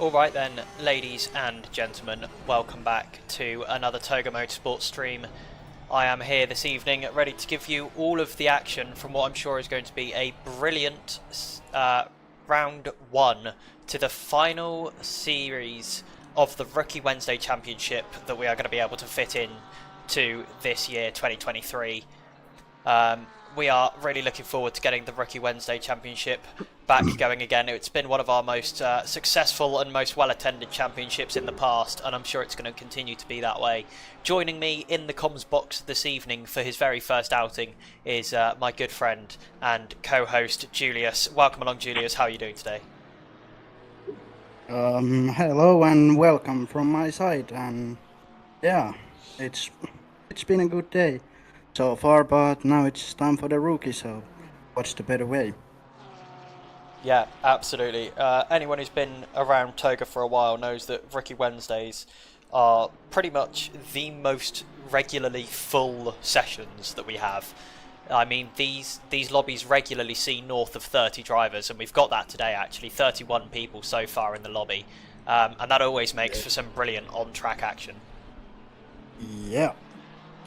Alright then, ladies and gentlemen, welcome back to another Toga Motorsports stream. I am here this evening ready to give you all of the action from what I'm sure is going to be a brilliant round one to the final series of the Rookie Wednesday Championship that we are going to be able to fit in to this year, 2023. We are really looking forward to getting the Rookie Wednesday Championship back going again. It's been one of our most successful and most well-attended championships in the past, and I'm sure it's going to continue to be that way. Joining me in the comms box this evening for his very first outing is my good friend and co-host Julius. Welcome along, Julius. How are you doing today? Hello and welcome from my side, and yeah, it's been a good day so far, but now it's time for the rookie, so what's the better way? Yeah, absolutely. Anyone who's been around Toga for a while knows that Rookie Wednesdays are pretty much the most regularly full sessions that we have. I mean, these lobbies regularly see north of 30 drivers, and we've got that today actually, 31 people so far in the lobby, and that always makes for some brilliant on-track action. Yeah,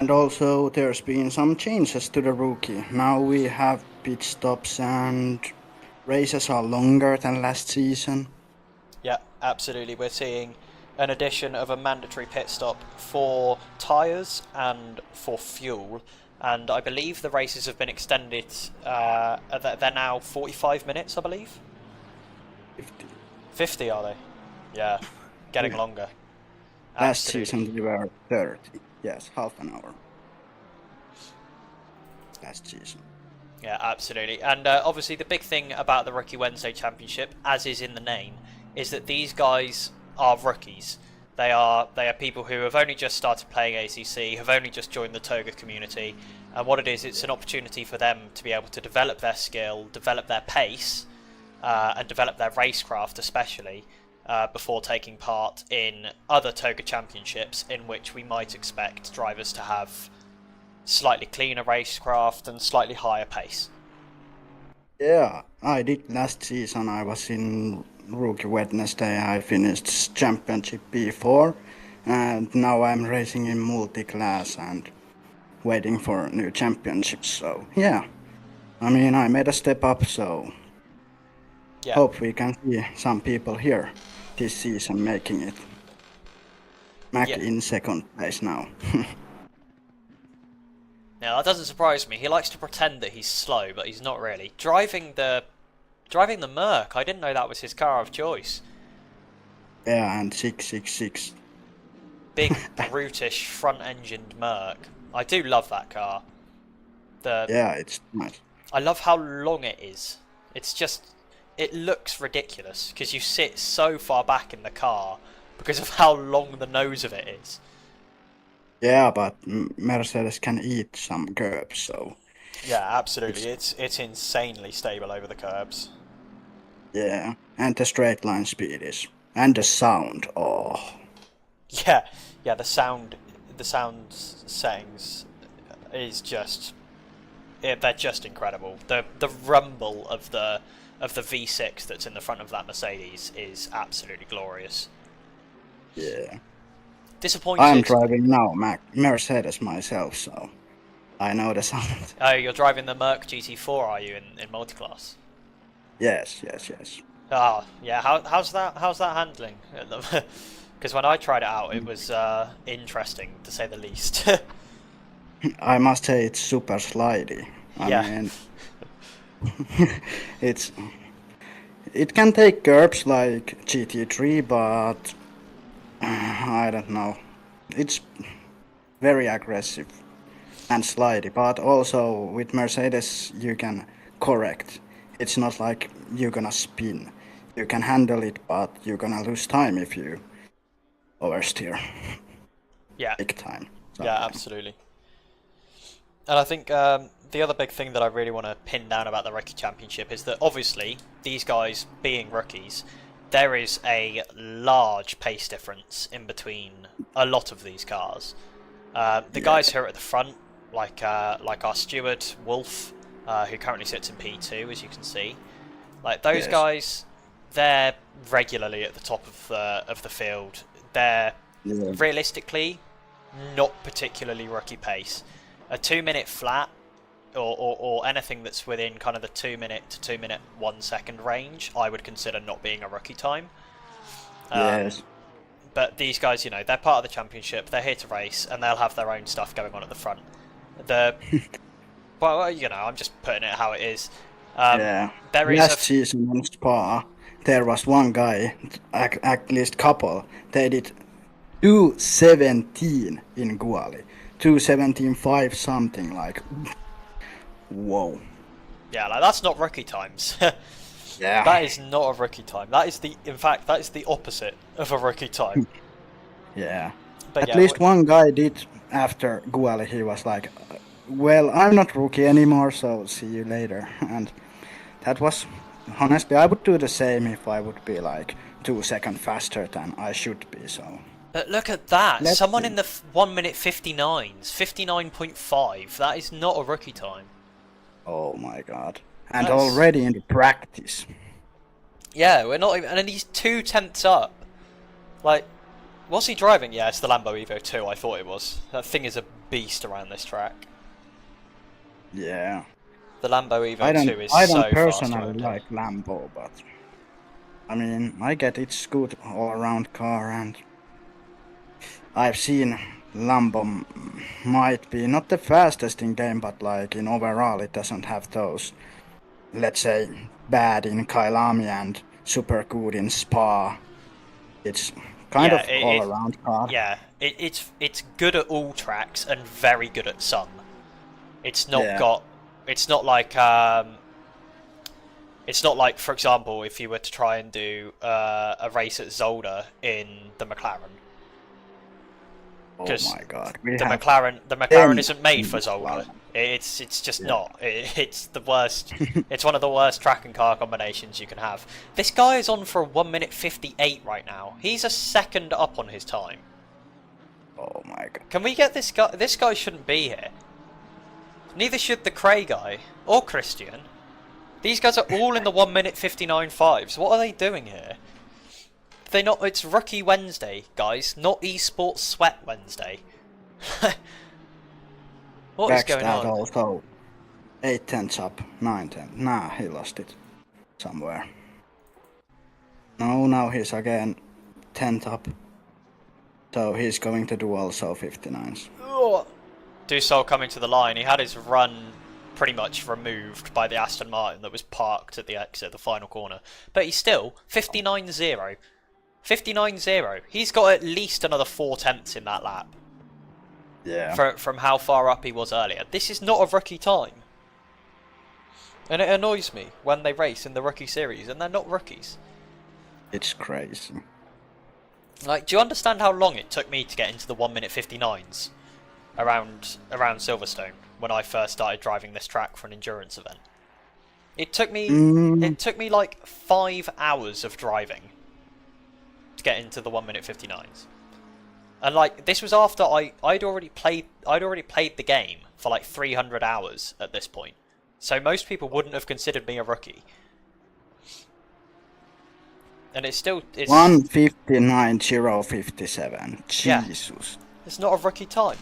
and also there's been some changes to the rookie. Now we have pit stops and races are longer than last season. Yeah, absolutely. We're seeing an addition of a mandatory pit stop for tyres and for fuel. And I believe the races have been extended. They're now 45 minutes, I believe. 50 are they? Yeah, getting longer. Last season we were 30. Yes, half an hour. Last season. Yeah, absolutely. And obviously the big thing about the Rookie Wednesday Championship, as is in the name, is that these guys are rookies. They are people who have only just started playing ACC, have only just joined the Toga community, and what it is, it's an opportunity for them to be able to develop their skill, develop their pace, and develop their racecraft especially, before taking part in other Toga championships in which we might expect drivers to have slightly cleaner racecraft and slightly higher pace. Yeah, I did last season. I was in Rookie Wednesday. I finished Championship B4, and now I'm racing in multi-class and waiting for new championships. So yeah, I mean, I made a step up, so yeah. Hope we can see some people here this season making it. Mac in second place now. Now that doesn't surprise me. He likes to pretend that he's slow, but he's not really. Driving the Merc, I didn't know that was his car of choice. Yeah, and 666. Big, brutish, front-engined Merc. I do love that car. Yeah, it's nice. I love how long it is. It's just, it looks ridiculous, because you sit so far back in the car because of how long the nose of it is. Yeah, but Mercedes can eat some curbs, so... Yeah, absolutely. It's insanely stable over the curbs. Yeah, and the straight line speed is... And the sound, oh... Yeah, the sound settings is just... they're just incredible. The rumble of the V6 that's in the front of that Mercedes is absolutely glorious. Yeah. Disappointed. I'm driving now Mercedes myself, so I know the sound. Oh, you're driving the Merc GT4, are you, in multiclass? Yes. Oh, yeah. How's that handling? Because when I tried it out, it was interesting to say the least. I must say it's super slidey. I mean, it can take curbs like GT3, but I don't know. It's very aggressive and slidey, but also with Mercedes you can correct. It's not like you're gonna spin. You can handle it, but you're gonna lose time if you oversteer. Yeah. Big time. Yeah, absolutely. And I think the other big thing that I really want to pin down about the Rookie Championship is that obviously these guys being rookies, there is a large pace difference in between a lot of these cars. The guys who are at the front, like our steward Wolf, who currently sits in P2, as you can see, like those guys, they're regularly at the top of the field. They're realistically not particularly rookie pace. A 2-minute flat or anything that's within kind of the 2-minute to 2-minute 1 second range, I would consider not being a rookie time. Yes. But these guys, you know, they're part of the championship. They're here to race, and they'll have their own stuff going on at the front. Well, you know, I'm just putting it how it is. Last season on Spa, there was one guy, at least couple. They did 2:17 in Guali, 2:17.5 something like. Whoa. Yeah, like that's not rookie times. Yeah. That is not a rookie time. In fact, that is the opposite of a rookie time. Yeah. But At least one guy did after Guali. He was like, "Well, I'm not rookie anymore, so see you later." And that was honestly, I would do the same if I would be like 2 seconds faster than I should be. So. But look at that! Someone see. in the 1-minute 59s, 59.5. That is not a rookie time. Oh my god. And already in the practice. Yeah, we're not even... And he's 2/10 up. Like, what's he driving? Yeah, it's the Lambo Evo 2, I thought it was. That thing is a beast around this track. Yeah. The Lambo Evo 2 is so I fast. don't personally like Lambo, but... I mean, I get it's good all-around car, and... I've seen Lambo might be not the fastest in game, but like in overall it doesn't have those, let's say, bad in Kailami and super good in Spa. It's kind of all-around car. Yeah, it's good at all tracks and very good at some. It's not got. It's not like. It's not like, for example, if you were to try and do a race at Zolder in the McLaren. Oh my god! The McLaren isn't made for Zolder. It's just not. It's the worst. It's one of the worst track and car combinations you can have. This guy is on for a 1-minute 58 right now. He's a second up on his time. Oh my god! Can we get this guy? This guy shouldn't be here. Neither should the Cray guy or Christian. These guys are all in the 1-minute 59.5s. What are they doing here? They not? It's Rookie Wednesday, guys, not Esports Sweat Wednesday. What is going on? Also 8/10 up, 9/10. Nah, he lost it somewhere. No, now he's again 10th up. So he's going to do also 59s. Dussault coming to the line. He had his run pretty much removed by the Aston Martin that was parked at the exit, the final corner. But he's still 59.0. 59.0. He's got at least another 4/10 in that lap. Yeah. From how far up he was earlier. This is not a rookie time. And it annoys me when they race in the rookie series and they're not rookies. It's crazy. Like, do you understand how long it took me to get into the 1-minute 59s around Silverstone when I first started driving this track for an endurance event? It took me like 5 hours of driving to get into the 1-minute 59s. And like, this was after I'd already played the game for like 300 hours at this point. So most people wouldn't have considered me a rookie. And it's 1:59.057. Jesus. It's not a rookie time.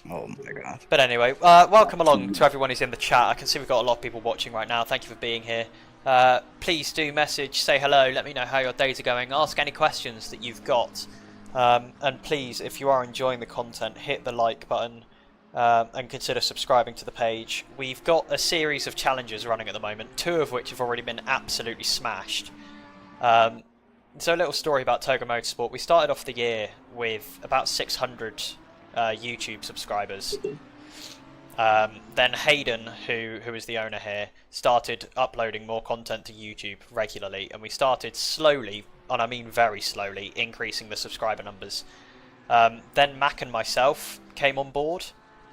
Oh my god. But anyway, welcome along to everyone who's in the chat. I can see we've got a lot of people watching right now. Thank you for being here. Please do message, say hello, let me know how your days are going, ask any questions that you've got. And please, if you are enjoying the content, hit the like button and consider subscribing to the page. We've got a series of challenges running at the moment, 2 of which have already been absolutely smashed. So a little story about Toga Motorsport. We started off the year with about 600 YouTube subscribers. Then Hayden, who is the owner here, started uploading more content to YouTube regularly, and we started slowly, and I mean very slowly, increasing the subscriber numbers. Then Mac and myself came on board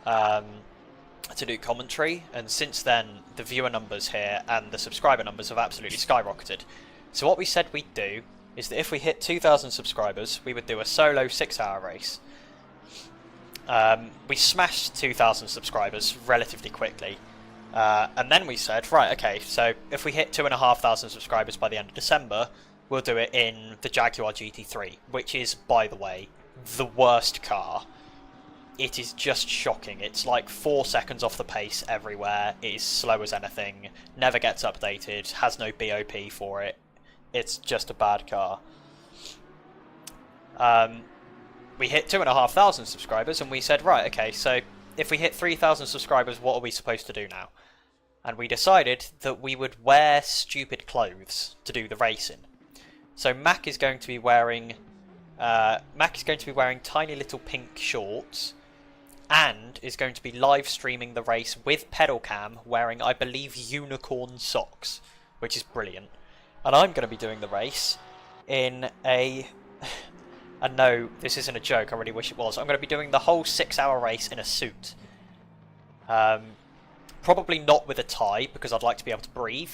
to do commentary, and since then the viewer numbers here and the subscriber numbers have absolutely skyrocketed. So what we said we'd do is that if we hit 2,000 subscribers, we would do a solo 6-hour race. We smashed 2,000 subscribers relatively quickly, And then we said, right, okay, so if we hit 2,500 subscribers by the end of December, we'll do it in the Jaguar GT3, which is, by the way, the worst car. It is just shocking. It's like 4 seconds off the pace everywhere. It is slow as anything, never gets updated, has no BOP for it. It's just a bad car. We hit 2,500 subscribers and we said, right, okay, so if we hit 3,000 subscribers, what are we supposed to do now? And we decided that we would wear stupid clothes to do the racing. So Mac is going to be wearing tiny little pink shorts, and is going to be live streaming the race with pedal cam, wearing, I believe, unicorn socks, which is brilliant. And I'm going to be doing the race in a... And no, this isn't a joke, I really wish it was. I'm going to be doing the whole 6-hour race in a suit. Probably not with a tie, because I'd like to be able to breathe,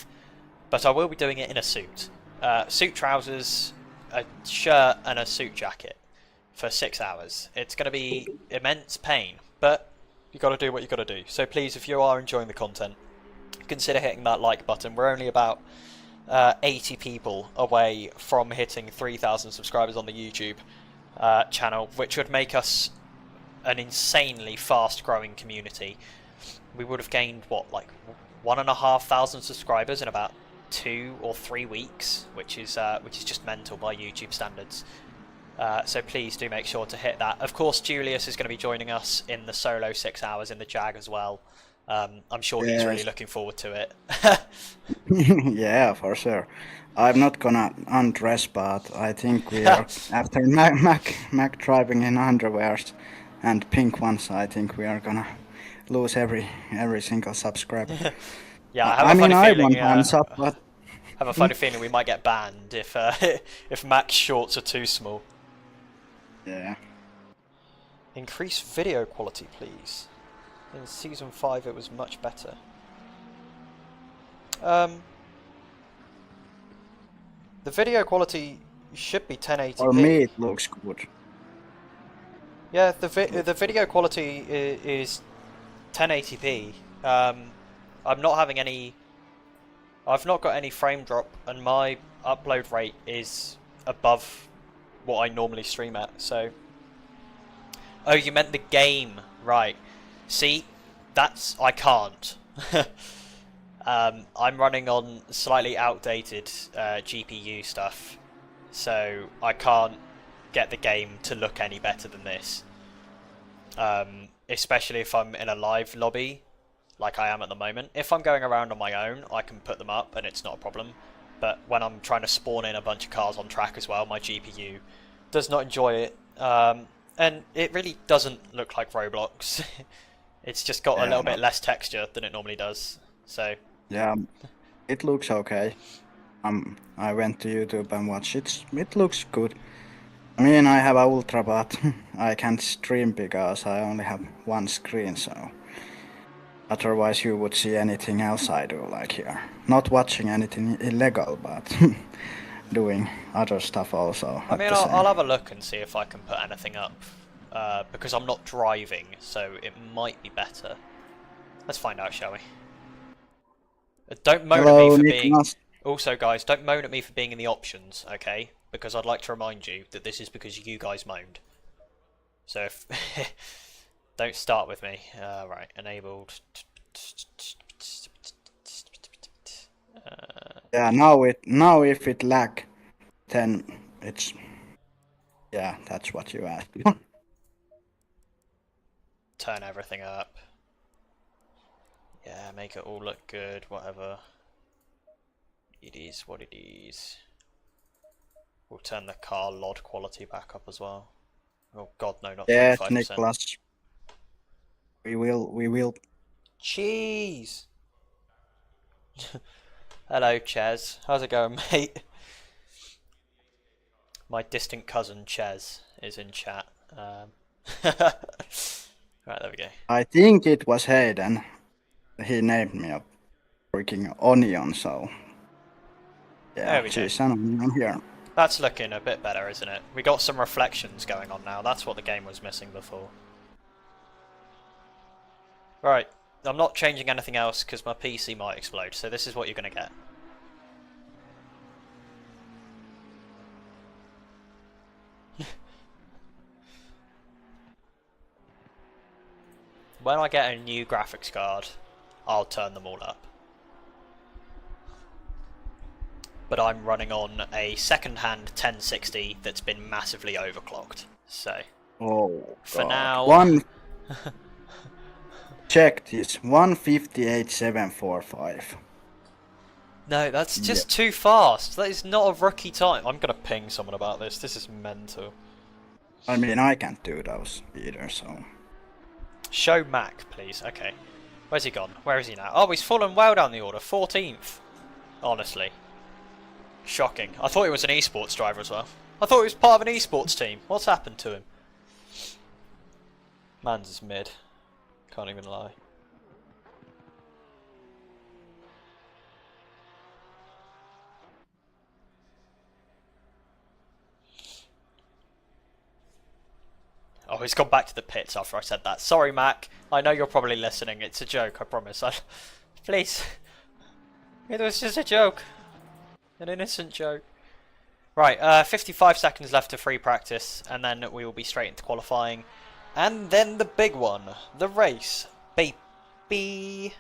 but I will be doing it in a suit. Suit trousers, a shirt, and a suit jacket for 6 hours. It's going to be immense pain, but you got to do what you got to do. So please, if you are enjoying the content, consider hitting that like button. We're only about 80 people away from hitting 3,000 subscribers on the YouTube channel, which would make us an insanely fast-growing community. We would have gained, what, like 1,500 subscribers in about 2 or 3 weeks, which is just mental by YouTube standards. So please do make sure to hit that. Of course, Julius is going to be joining us in the solo 6 hours in the Jag as well. I'm sure he's really looking forward to it. Yeah, for sure. I'm not gonna undress, but I think we are, after Mac driving in underwears and pink ones, I think we are gonna lose every single subscriber. Yeah, I have a funny feeling. Hands up, but I have a funny feeling we might get banned if if Mac's shorts are too small. yeah. Increase video quality, please. In Season 5 it was much better. The video quality should be 1080p. For me it looks good. Yeah, the video quality is 1080p. I'm not having any... I've not got any frame drop, and my upload rate is above what I normally stream at, so... Oh, you meant the game, right. See, that's... I can't. I'm running on slightly outdated GPU stuff, so I can't get the game to look any better than this. Especially if I'm in a live lobby, like I am at the moment. If I'm going around on my own, I can put them up and it's not a problem. But when I'm trying to spawn in a bunch of cars on track as well, my GPU does not enjoy it. And it really doesn't look like Roblox. It's just got a little bit less texture than it normally does. So yeah, it looks okay. I went to YouTube and watched it. It looks good. I mean, I have a Ultra, but I can't stream because I only have one screen, so... Otherwise you would see anything else I do, like here. Not watching anything illegal, but doing other stuff also. I mean, I'll have a look and see if I can put anything up, because I'm not driving, so it might be better. Let's find out, shall we? Don't moan at me for being... Also, guys, don't moan at me for being in the options, okay? Because I'd like to remind you that this is because you guys moaned. So if... Don't start with me. Right, enabled. Yeah, now if it lag, then it's... Yeah, that's what you asked. Turn everything up. Yeah, make it all look good, whatever. It is what it is. We'll turn the car LOD quality back up as well. Oh god, no, not 35%. Yeah, Nicholas. We will. Cheese! Hello, Ches. How's it going, mate? My distant cousin, Ches, is in chat. Right, there we go. I think it was Hayden. He named me a freaking onion, so... Yeah, cheese and onion here. That's looking a bit better, isn't it? We got some reflections going on now. That's what the game was missing before. Right, I'm not changing anything else because my PC might explode, so this is what you're going to get. When I get a new graphics card, I'll turn them all up. But I'm running on a second-hand 1060 that's been massively overclocked. So, for now... Check this, 158.745. No, that's just too fast. That is not a rookie time. I'm gonna ping someone about this. This is mental. I mean, I can't do those either, so... Show Mac, please. Okay. Where's he gone? Where is he now? Oh, he's fallen well down the order. 14th. Honestly. Shocking. I thought he was an esports driver as well. I thought he was part of an esports team. What's happened to him? Man's is mid. Can't even lie. Oh, he's gone back to the pits after I said that. Sorry, Mac. I know you're probably listening. It's a joke, I promise. Please. It was just a joke. An innocent joke. Right, 55 seconds left to free practice, and then we will be straight into qualifying. And then the big one. The race. Baby.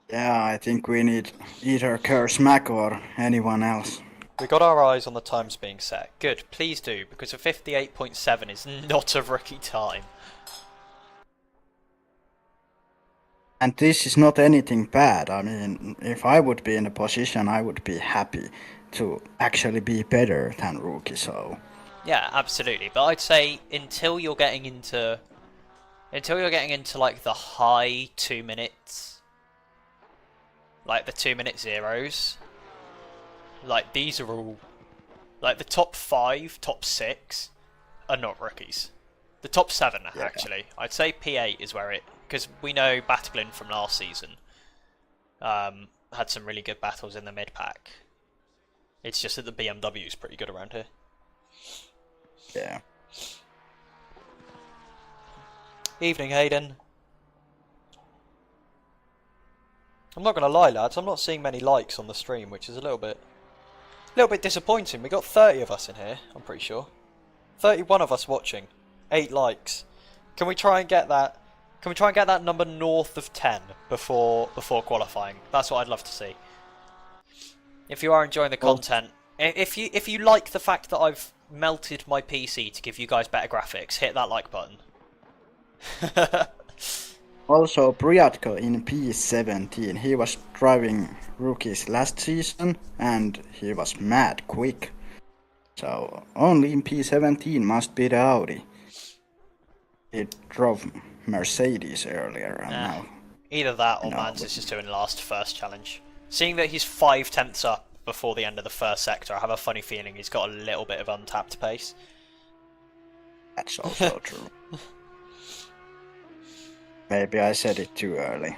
Yeah, I think we need either Curse Mac or anyone else. We got our eyes on the times being set. Good, please do, because a 58.7 is not a rookie time. And this is not anything bad. I mean, if I would be in a position, I would be happy to actually be better than rookie, so... Yeah, absolutely. But I'd say until you're getting into like the high 2 minutes, like the 2 minute zeros, like these are all, like the top 5, top 6 are not rookies. The top 7 actually. I'd say P8 is where it, because we know Pateron from last season had some really good battles in the mid pack. It's just that the BMW is pretty good around here. Yeah. Evening, Hayden. I'm not gonna lie, lads. I'm not seeing many likes on the stream, which is a little bit disappointing. We got 30 of us in here. I'm pretty sure. 31 of us watching. 8 likes. Can we try and get that? Can we try and get that number north of 10 before qualifying? That's what I'd love to see. If you are enjoying the content, if you like the fact that I've melted my PC to give you guys better graphics, hit that like button. Also, Priatko in P17, he was driving rookies last season and he was mad quick. So, only in P17 must be the Audi. He drove Mercedes earlier and now... Either that or Mans is just doing last first challenge. Seeing that he's 5/10ths up before the end of the first sector, I have a funny feeling he's got a little bit of untapped pace. That's also true. Maybe I said it too early.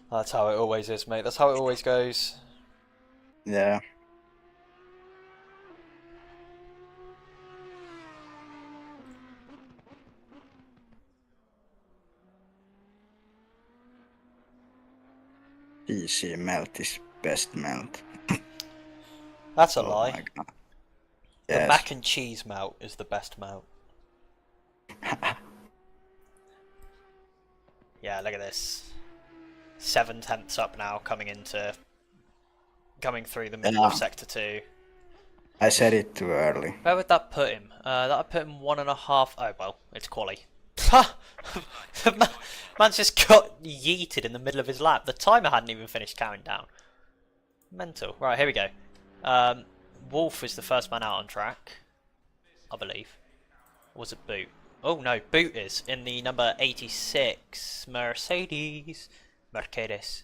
That's how it always is, mate. That's how it always goes. Yeah. PC melt is best melt. That's a lie. My God. The Yes. mac and cheese melt is the best melt. Yeah, look at this. 7/10ths up now, coming through the middle of sector 2. I said it too early. Where would that put him? That would put him 1.5. Oh well, it's quali. Man's just got yeeted in the middle of his lap. The timer hadn't even finished counting down. Mental. Right, here we go. Wolf is the first man out on track, I believe. Or was it Boot? Oh no, Boot is in the number 86 Mercedes. Yes.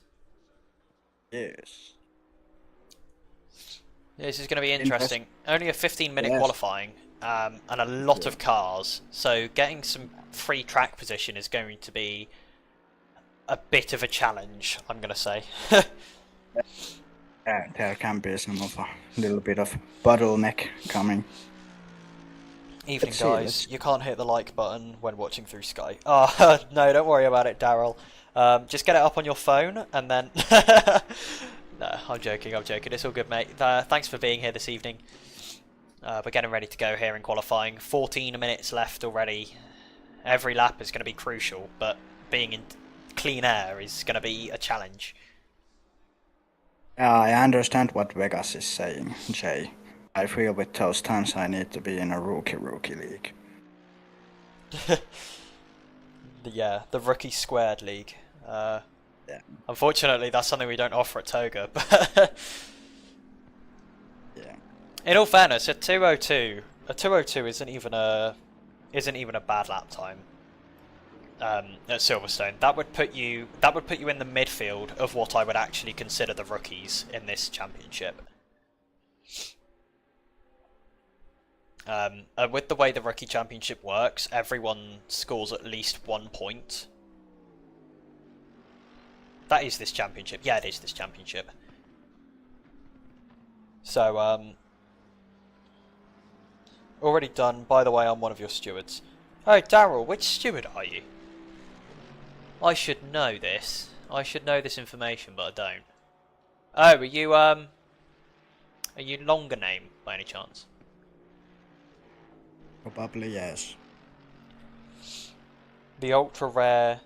This is going to be interesting. Only a 15-minute qualifying, and a lot of cars. So getting some free track position is going to be a bit of a challenge, I'm going to say. There can be some of a little bit of bottleneck coming. Evening, Let's see, guys. You can't hit the like button when watching through Sky. Oh, no, don't worry about it, Daryl. Just get it up on your phone, and then... No, I'm joking, It's all good, mate. Thanks for being here this evening. We're getting ready to go here in qualifying. 14 minutes left already. Every lap is going to be crucial, but being in clean air is going to be a challenge. I understand what Vegas is saying, Jay. I feel with those times I need to be in a rookie league. Yeah, the rookie squared league. Yeah. Unfortunately, that's something we don't offer at Toga. But Yeah. in all fairness, a 2:02 isn't even a bad lap time. At Silverstone, that would put you in the midfield of what I would actually consider the rookies in this championship. With the way the rookie championship works, everyone scores at least 1 point. That is this championship. Yeah, it is this championship. So, already done. By the way, I'm one of your stewards. Oh, Daryl, which steward are you? I should know this. I should know this information, but I don't. Oh, are you longer name by any chance? Probably yes. The ultra rare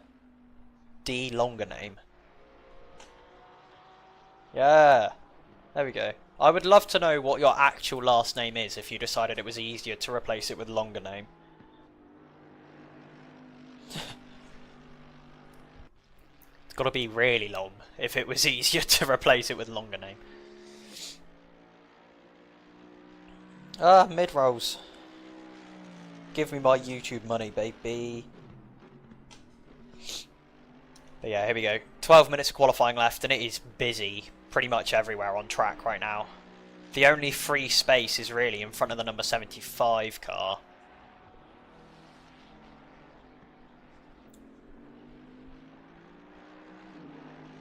D longer name. Yeah, there we go. I would love to know what your actual last name is if you decided it was easier to replace it with longer name. It's got to be really long if it was easier to replace it with longer name. Ah, mid-rolls. Give me my YouTube money, baby. But yeah, here we go. 12 minutes of qualifying left, and it is busy pretty much everywhere on track right now. The only free space is really in front of the number 75 car.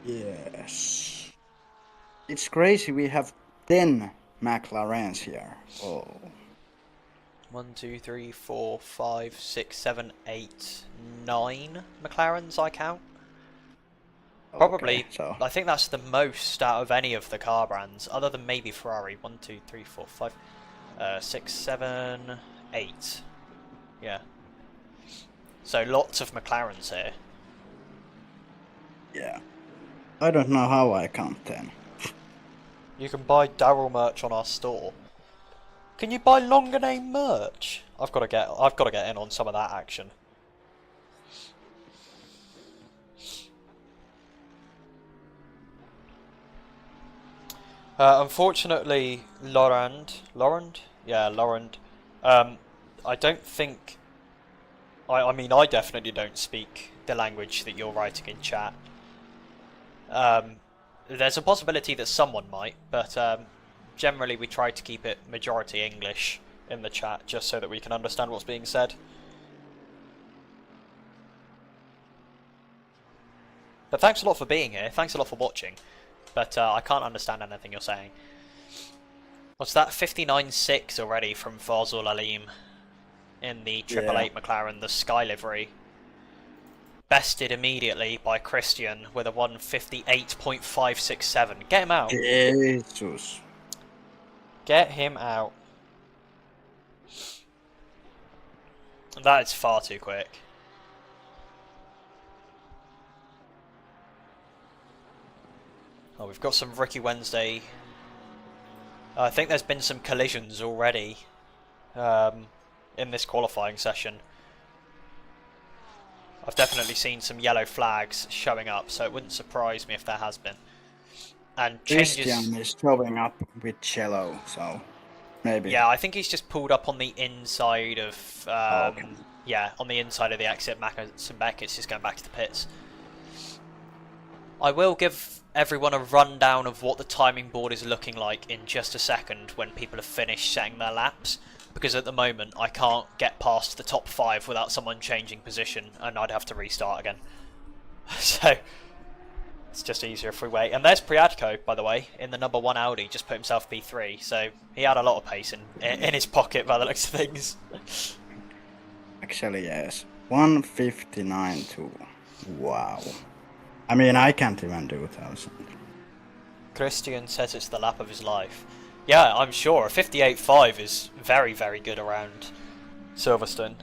Yes. It's crazy, we have 10 McLarens here. Oh. 1, 2, 3, 4, 5, 6, 7, 8, 9 McLarens I count. Probably, Okay, so I think that's the most out of any of the car brands, other than maybe Ferrari. 1, 2, 3, 4, 5, 6, 7, 8. Yeah. So lots of McLarens here. yeah. I don't know how I count 10. You can buy Daryl merch on our store. Can you buy longer name merch? I've got to get in on some of that action. Unfortunately, Laurent, I don't think. I mean, I definitely don't speak the language that you're writing in chat. There's a possibility that someone might, but generally we try to keep it majority English in the chat, just so that we can understand what's being said. But thanks a lot for being here. Thanks a lot for watching. But I can't understand anything you're saying. What's that? 59.6 already from Fazul Alim in the 888 McLaren, the Sky livery. Bested immediately by Christian with a 158.567. Get him out. Jesus. Get him out. That is far too quick. Oh, we've got some Rookie Wednesday. I think there's been some collisions already in this qualifying session. I've definitely seen some yellow flags showing up, so it wouldn't surprise me if there has been. And changes. Christian is showing up with yellow, so maybe. Yeah, I think he's just pulled up on the inside of. Okay. Yeah, on the inside of the exit. It's just going back to the pits. I will give everyone a rundown of what the timing board is looking like in just a second when people have finished setting their laps, because at the moment I can't get past the top 5 without someone changing position and I'd have to restart again. So It's just easier if we wait. And there's Priadko, by the way, in the number 1 Audi, just put himself P3, so he had a lot of pace in his pocket by the looks of things. Actually, yes. 159.2. Wow. I mean, I can't even do 1,000. Christian says it's the lap of his life. Yeah, I'm sure. A 58.5 is very, very good around Silverstone.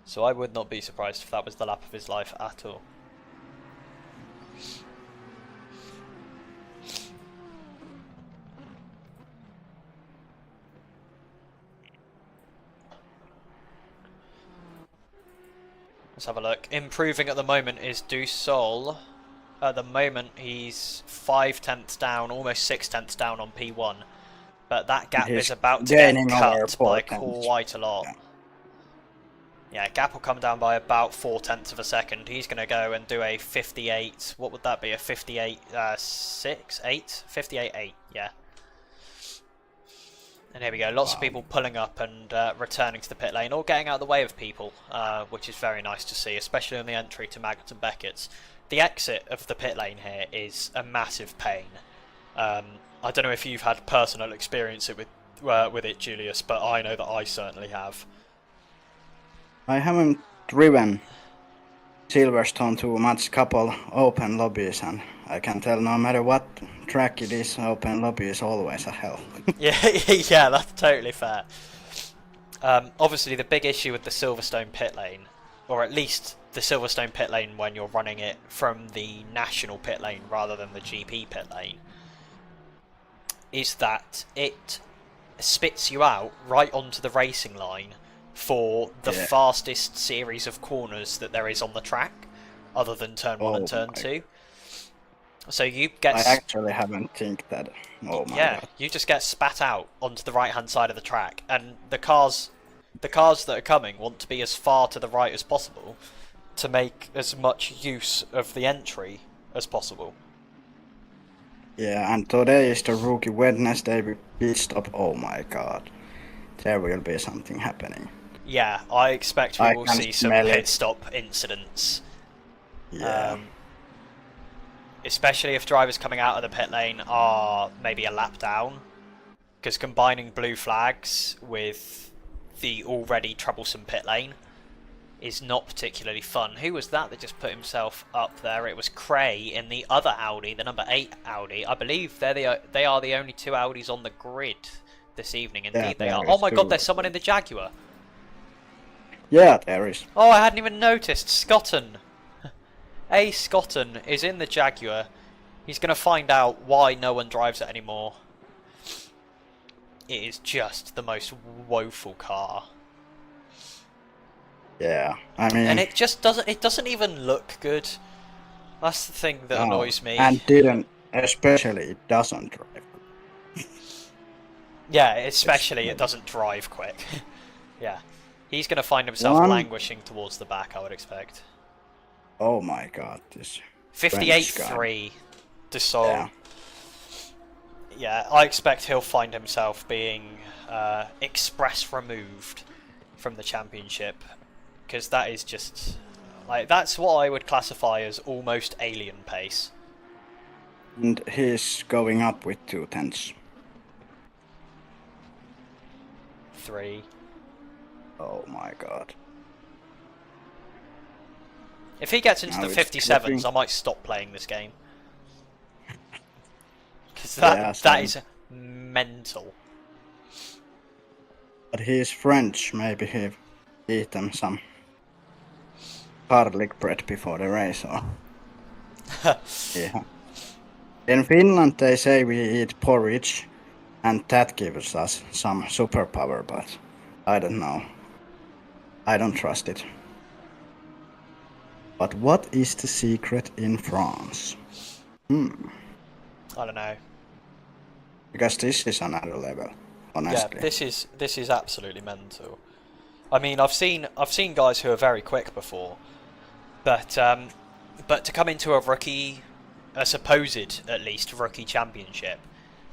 So I would not be surprised if that was the lap of his life at all. Let's have a look. Improving at the moment is Dusol. At the moment he's 5 tenths down, almost 6 tenths down on P1. But that gap is about to get cut by quite a lot. Yeah, gap will come down by about 4 tenths of a second. He's going to go and do a 58, what would that be, a 58, 6, 8? 58.8, yeah. And here we go, lots of people pulling up and returning to the pit lane, or getting out of the way of people, which is very nice to see, especially on the entry to Magnet and Beckett's. The exit of the pit lane here is a massive pain. I don't know if you've had personal experience with it, Julius, but I know that I certainly have. I haven't driven Silverstone too much, couple open lobbies, and I can tell no matter what track it is, open lobby is always a hell. Yeah, yeah, that's totally fair. Obviously, the big issue with the Silverstone pit lane, or at least the Silverstone pit lane when you're running it from the national pit lane rather than the GP pit lane, is that it spits you out right onto the racing line for the fastest series of corners that there is on the track, other than turn 1 and turn 2. So you get... I actually haven't think that. Oh my God. You just get spat out onto the right-hand side of the track, and the cars that are coming want to be as far to the right as possible to make as much use of the entry as possible. Yeah, and today is the Rookie Wednesday with pit stop. Oh my God. There will be something happening. Yeah, I expect we will see some pit stop incidents. Yeah. Especially if drivers coming out of the pit lane are maybe a lap down. Because combining blue flags with the already troublesome pit lane is not particularly fun. Who was that just put himself up there? It was Cray in the other Audi, the number 8 Audi. I believe they are the only 2 Audis on the grid this evening. Indeed, they are. Oh my God, there's someone in the Jaguar. Yeah, there is. Oh, I hadn't even noticed. Scotton. A. Scotton is in the Jaguar. He's going to find out why no one drives it anymore. It is just the most woeful car. Yeah, I mean... And it just doesn't even look good. That's the thing that annoys me. And especially it doesn't drive. Yeah, especially it doesn't drive quick. Yeah. He's going to find himself languishing towards the back, I would expect. Oh my God, this 58.3 Dussault. Yeah, I expect he'll find himself being express removed from the championship, because that is just that's what I would classify as almost alien pace. And he's going up with 2 tenths. 3. Oh my God. If he gets into the 57s, I might stop playing this game. Because that is mental. But he's French, maybe he eaten some garlic bread before the race, or... Yeah. In Finland they say we eat porridge, and that gives us some superpower, but I don't know. I don't trust it. But what is the secret in France? I don't know. Because this is another level, honestly. Yeah, this is absolutely mental. I mean, I've seen guys who are very quick before, but to come into a supposed at least rookie championship,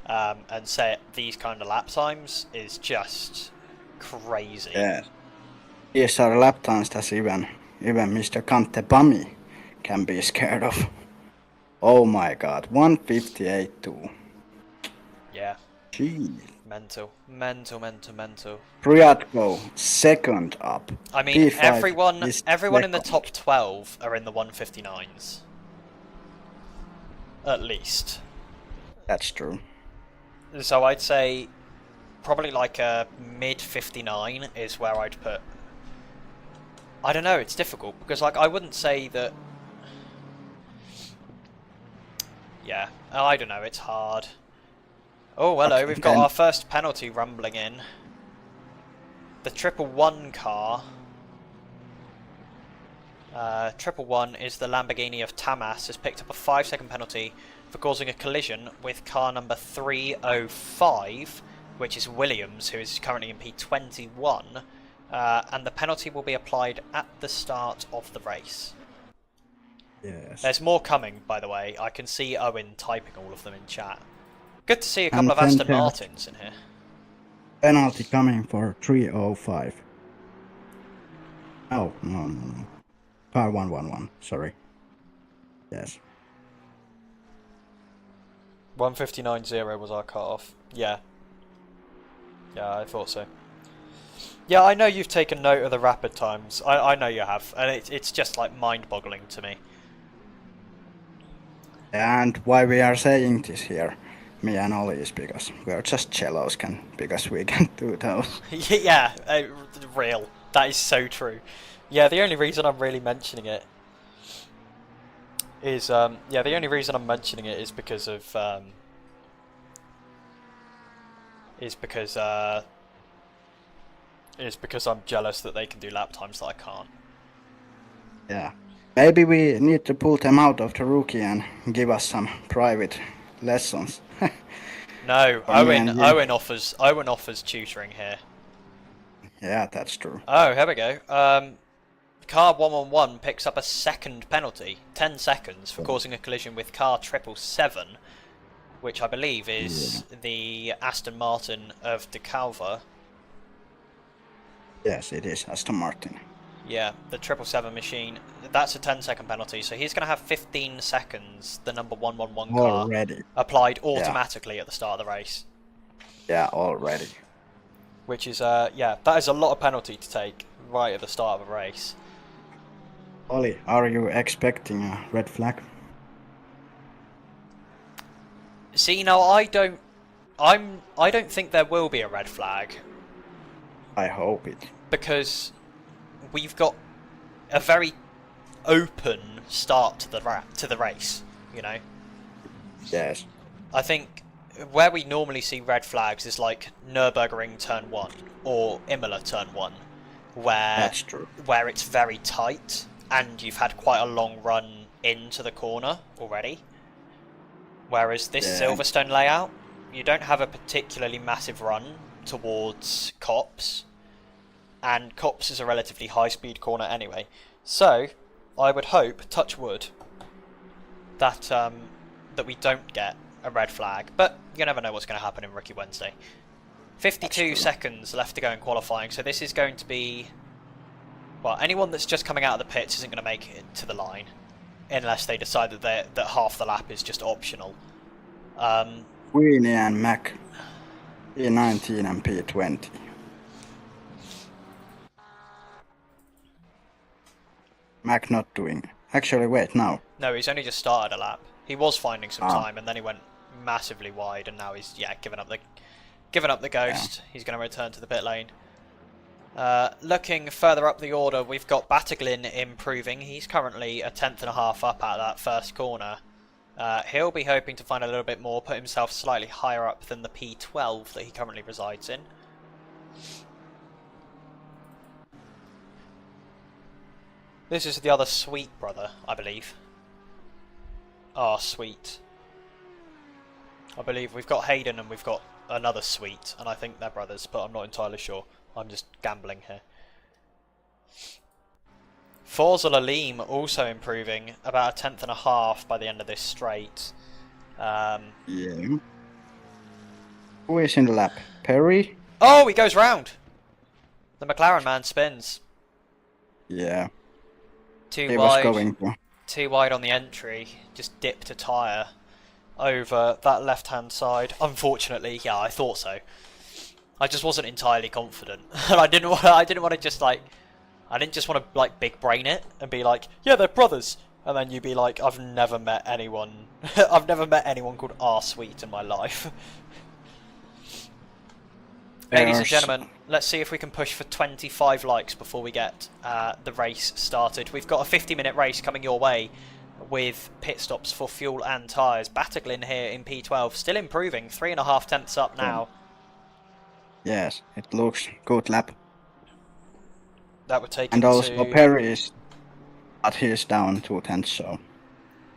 and set these kind of lap times is just crazy. Yeah. These are lap times that even Mr. Kantepami can be scared of. Oh my god, 158.2. Yeah, Jeez. mental, mental, mental, mental. Priatko, second up. I mean, P5 is everyone in the top second. 12 are in the 159s. At least. That's true. So I'd say probably like a mid 59 is where I'd put. I don't know, it's difficult because like I wouldn't say that. Yeah, I don't know, it's hard. Oh, hello, Okay, we've got then our first penalty rumbling in. The 111 car. 111 is the Lamborghini of Tamas, has picked up a 5-second penalty for causing a collision with car number 305, which is Williams, who is currently in P21, and the penalty will be applied at the start of the race. yes. There's more coming, by the way. I can see Owen typing all of them in chat. Good to see a couple And of Aston then Martins in here. penalty coming for 305. Oh, no. Car 111, sorry. Yes. 159.0 was our cut-off. Yeah. Yeah, I thought so. Yeah, I know you've taken note of the rapid times. I know you have, and it's just like mind-boggling to me. And why we are saying this here, me and Ollie, is because we are just cellos, because we can do those. Yeah, real. That is so true. Yeah, the only reason I'm really mentioning it is because of I'm jealous that they can do lap times that I can't. Yeah. Maybe we need to pull them out of the rookie and give us some private lessons. No, For me and you. Owen offers tutoring here. Yeah, that's true. Oh, here we go. Car 111 picks up a second penalty, 10 seconds, for causing a collision with car 777, which I believe is the Aston Martin of De Calva. Yes, it is Aston Martin. Yeah, the 777 machine. That's a 10-second penalty, so he's going to have 15 seconds, the number 111 car, Already. applied automatically at the start of the race. Yeah, already. Which is, yeah, that is a lot of penalty to take right at the start of a race. Ollie, are you expecting a red flag? See, no, I don't think there will be a red flag. I hope it. Because we've got a very open start to the race, you know. Yes. I think where we normally see red flags is like Nürburgring turn 1 or Imola turn 1, That's true. where it's very tight and you've had quite a long run into the corner already. Whereas this Silverstone layout, you don't have a particularly massive run towards Copse, and Copse is a relatively high-speed corner anyway. So, I would hope, touch wood, that that we don't get a red flag. But you never know what's going to happen in Rookie Wednesday. 52 seconds left to go in qualifying, so this is going to be... Well, anyone that's just coming out of the pits isn't going to make it to the line, unless they decide that half the lap is just optional. Queenie and Mac, P19 and P20. Mac not doing. Actually, wait, no. No, he's only just started a lap. He was finding some time, and then he went massively wide, and now he's giving up the ghost. He's going to return to the pit lane. Looking further up the order, we've got Battiglin improving. He's currently a 10th and a half up at that first corner. He'll be hoping to find a little bit more, put himself slightly higher up than the P12 that he currently resides in. This is the other Sweet brother, I believe. Ah, Sweet. I believe we've got Hayden and we've got another Sweet, and I think they're brothers, but I'm not entirely sure. I'm just gambling here. Forza Lalim also improving, about a 10th and a half by the end of this straight. Yeah. Who is in the lap? Perry? Oh, he goes round! The McLaren man spins. Yeah. Too He wide. was going for. too wide on the entry, just dipped a tyre over that left-hand side. Unfortunately, yeah, I thought so. I just wasn't entirely confident, and I didn't want to just like, I didn't just want to like big brain it and be like, yeah, they're brothers, and then you'd be like, I've never met anyone, I've never met anyone called R-Sweet in my life. Ladies and gentlemen, let's see if we can push for 25 likes before we get the race started. We've got a 50-minute race coming your way with pit stops for fuel and tyres. Pateron here in P12, still improving, 3.5 tenths up now. Yes, it looks good lap. That would take and him also to Perry is, but he's down 2 tenths, so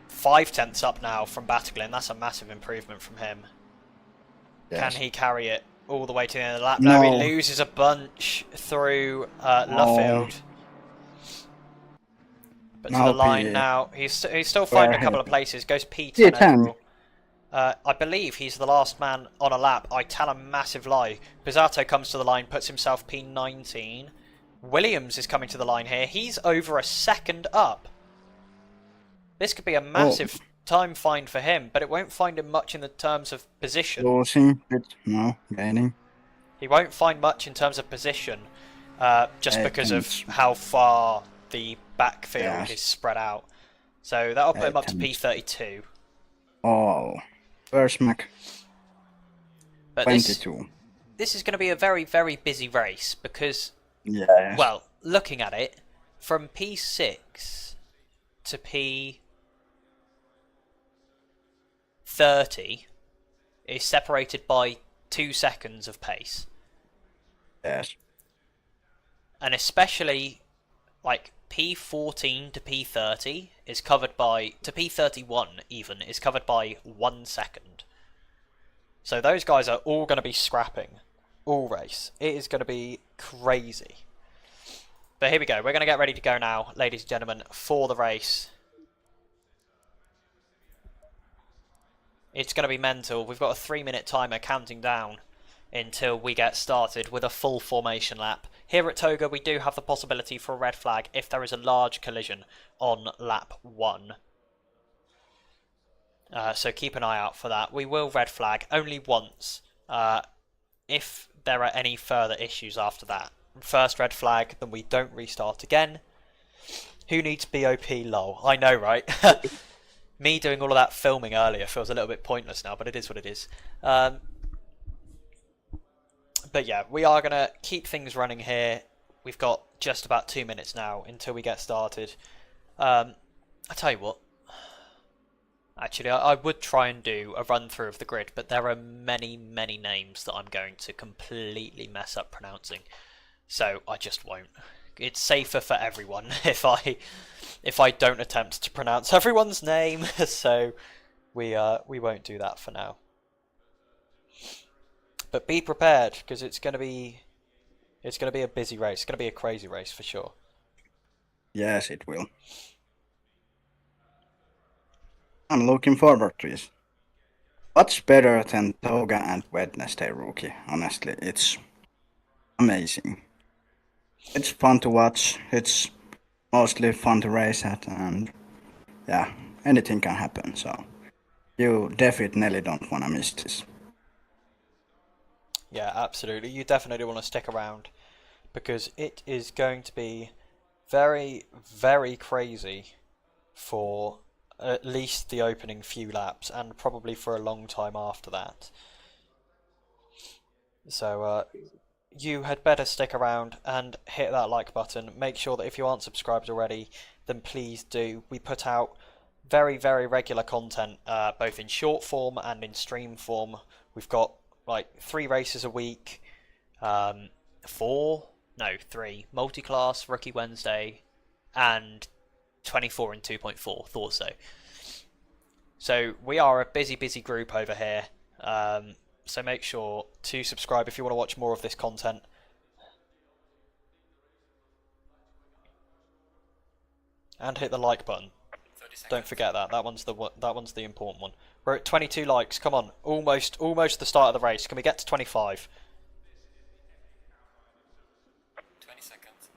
5 tenths up now from Pateron. That's a massive improvement from him. yes. Can he carry it all the way to the end of the lap? No. No, he loses a bunch through Luffield. But to the line now, he's still finding a couple of places. Goes P10 overall. I believe he's the last man on a lap. I tell a massive lie. Pizzato comes to the line, puts himself P19. Williams is coming to the line here. He's over a second up. This could be a massive time find for him, but it won't find him much in the terms of position. Losing, but no, gaining. He won't find much in terms of position, just because of how far the backfield is spread out. So that'll put him up to P32. Oh, where's Mac? But 22. This is going to be a very, very busy race because, yes. well, looking at it, from P6 to P30 is separated by 2 seconds of pace. Yes. And especially, like, P14 to P30 is covered by, to P31 even, is covered by 1 second. So those guys are all going to be scrapping all race. It is going to be crazy. But here we go. We're going to get ready to go now, ladies and gentlemen, for the race. It's going to be mental. We've got a 3-minute timer counting down until we get started with a full formation lap. Here at Toga, we do have the possibility for a red flag if there is a large collision on lap 1. So keep an eye out for that. We will red flag only once if there are any further issues after that. First red flag, then we don't restart again. Who needs BOP lol? I know, right? Me doing all of that filming earlier feels a little bit pointless now, but it is what it is. But yeah, we are going to keep things running here. We've got just about 2 minutes now until we get started. I tell you what. Actually, I would try and do a run through of the grid, but there are many, many names that I'm going to completely mess up pronouncing. So I just won't. It's safer for everyone if I don't attempt to pronounce everyone's name. So we won't do that for now. But be prepared, because it's going to be a busy race. It's going to be a crazy race for sure. Yes, it will. I'm looking forward to this. What's better than Toga and Wednesday Rookie? Honestly, it's amazing. It's fun to watch. It's mostly fun to race at, and yeah, anything can happen. So you definitely don't want to miss this. Yeah, absolutely. You definitely want to stick around because it is going to be very, very crazy for at least the opening few laps and probably for a long time after that. So you had better stick around and hit that like button. Make sure that if you aren't subscribed already, then please do. We put out very, very regular content, both in short form and in stream form. We've got like 3 races a week, 3 multi-class, Rookie Wednesday, and 24 and 2.4, thought so. So we are a busy group over here, so make sure to subscribe if you want to watch more of this content. And hit the like button. Don't forget that. That one's the important one. We're at 22 likes. Come on, almost the start of the race. Can we get to 25? 20 seconds.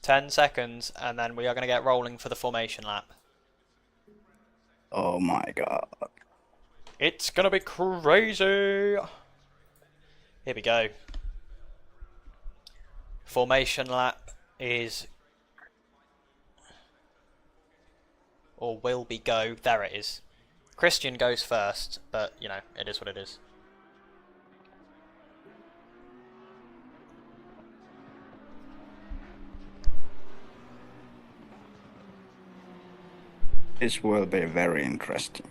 10 seconds, and then we are going to get rolling for the formation lap. Oh my god. It's going to be crazy. Here we go. Formation lap is... or will be go. There it is. Christian goes first, but, you know, it is what it is. This will be very interesting.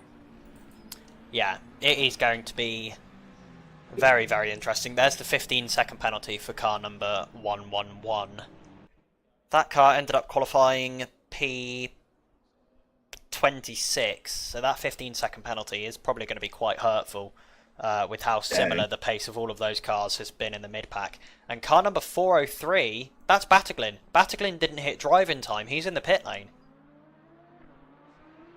Yeah, it is going to be very, very interesting. There's the 15-second penalty for car number 111. That car ended up qualifying P26, so that 15-second penalty is probably going to be quite hurtful with how similar the pace of all of those cars has been in the mid-pack. And car number 403, that's Pateron. Pateron didn't hit drive in time. He's in the pit lane.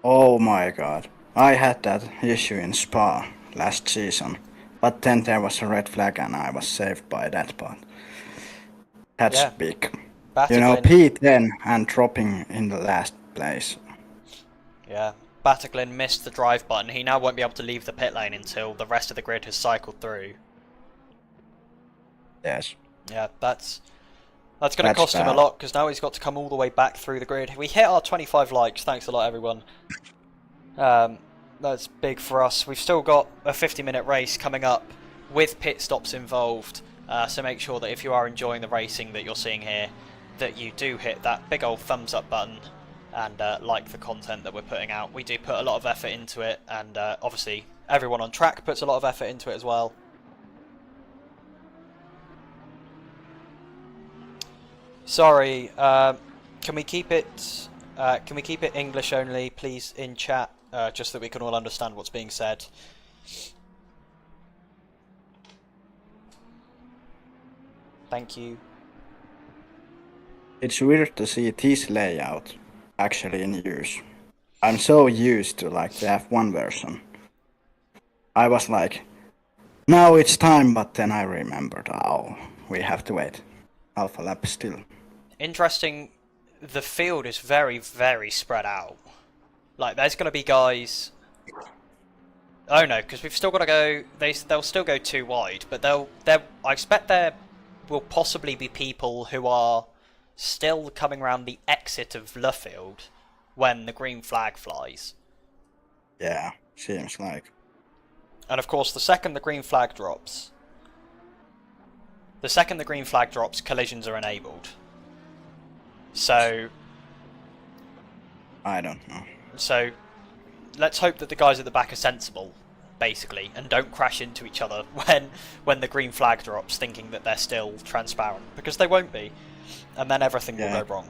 Oh my god. I had that issue in Spa last season, but then there was a red flag and I was saved by that part. That's big. Pateron, you know, P10 and dropping in the last place. Yeah, Pateron missed the drive button. He now won't be able to leave the pit lane until the rest of the grid has cycled through. Yes. Yeah, that's going to cost him a lot, because now he's got to come all the way back through the grid. We hit our 25 likes. Thanks a lot, everyone. That's big for us. We've still got a 50-minute race coming up with pit stops involved. So make sure that if you are enjoying the racing that you're seeing here, that you do hit that big old thumbs up button and like the content that we're putting out. We do put a lot of effort into it, and obviously everyone on track puts a lot of effort into it as well. Sorry, can we keep it English only, please, in chat, just so that we can all understand what's being said. Thank you. It's weird to see this layout actually in use. I'm so used to like the F1 version. I was like, now it's time, but then I remembered, oh, we have to wait. Alpha lap still. Interesting, the field is very, very spread out. Like, there's going to be guys... Oh no, because we've still got to go... They'll still go too wide, but I expect there will possibly be people who are still coming around the exit of Luffield when the green flag flies. Yeah, seems like. And of course, the second the green flag drops, collisions are enabled. So... I don't know. So, let's hope that the guys at the back are sensible, basically, and don't crash into each other when the green flag drops, thinking that they're still transparent, because they won't be, and then everything will go wrong.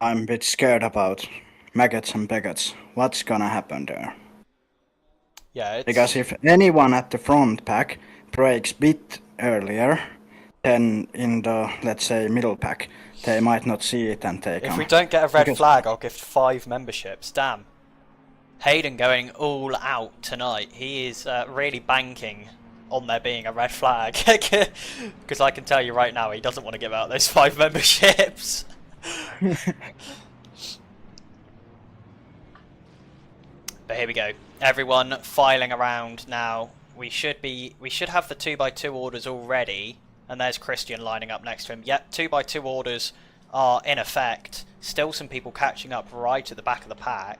I'm a bit scared about maggots and begots. What's gonna happen there? Yeah, because if anyone at the front pack brakes a bit earlier than in the, let's say, middle pack, they might not see it and take If we don't get a red flag, I'll gift 5 memberships. Damn. Hayden going all out tonight. He is really banking on there being a red flag. Because I can tell you right now, he doesn't want to give out those 5 memberships. But here we go. Everyone filing around now. We should have the 2x2 orders already. And there's Christian lining up next to him. Yep, 2x2 orders are in effect. Still some people catching up right at the back of the pack.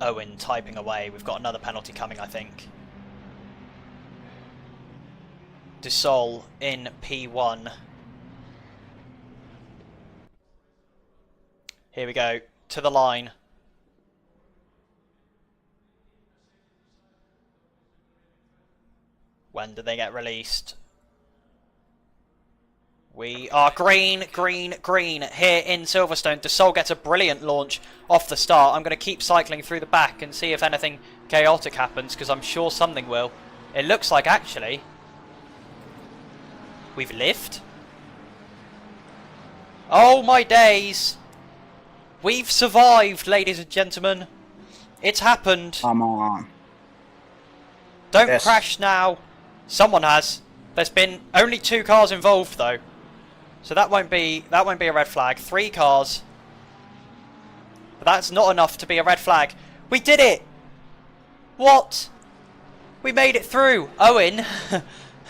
Owen typing away. We've got another penalty coming, I think. Dusol in P1. Here we go. To the line. When do they get released? We are green, green, green here in Silverstone. Dusol gets a brilliant launch off the start. I'm going to keep cycling through the back and see if anything chaotic happens, because I'm sure something will. It looks like, actually, we've lived. Oh my days! We've survived, ladies and gentlemen. It's happened. Come on. Don't crash now. Someone has. There's been only 2 cars involved though, so that won't be a red flag. 3 cars, but that's not enough to be a red flag. We did it! What? We made it through. Owen,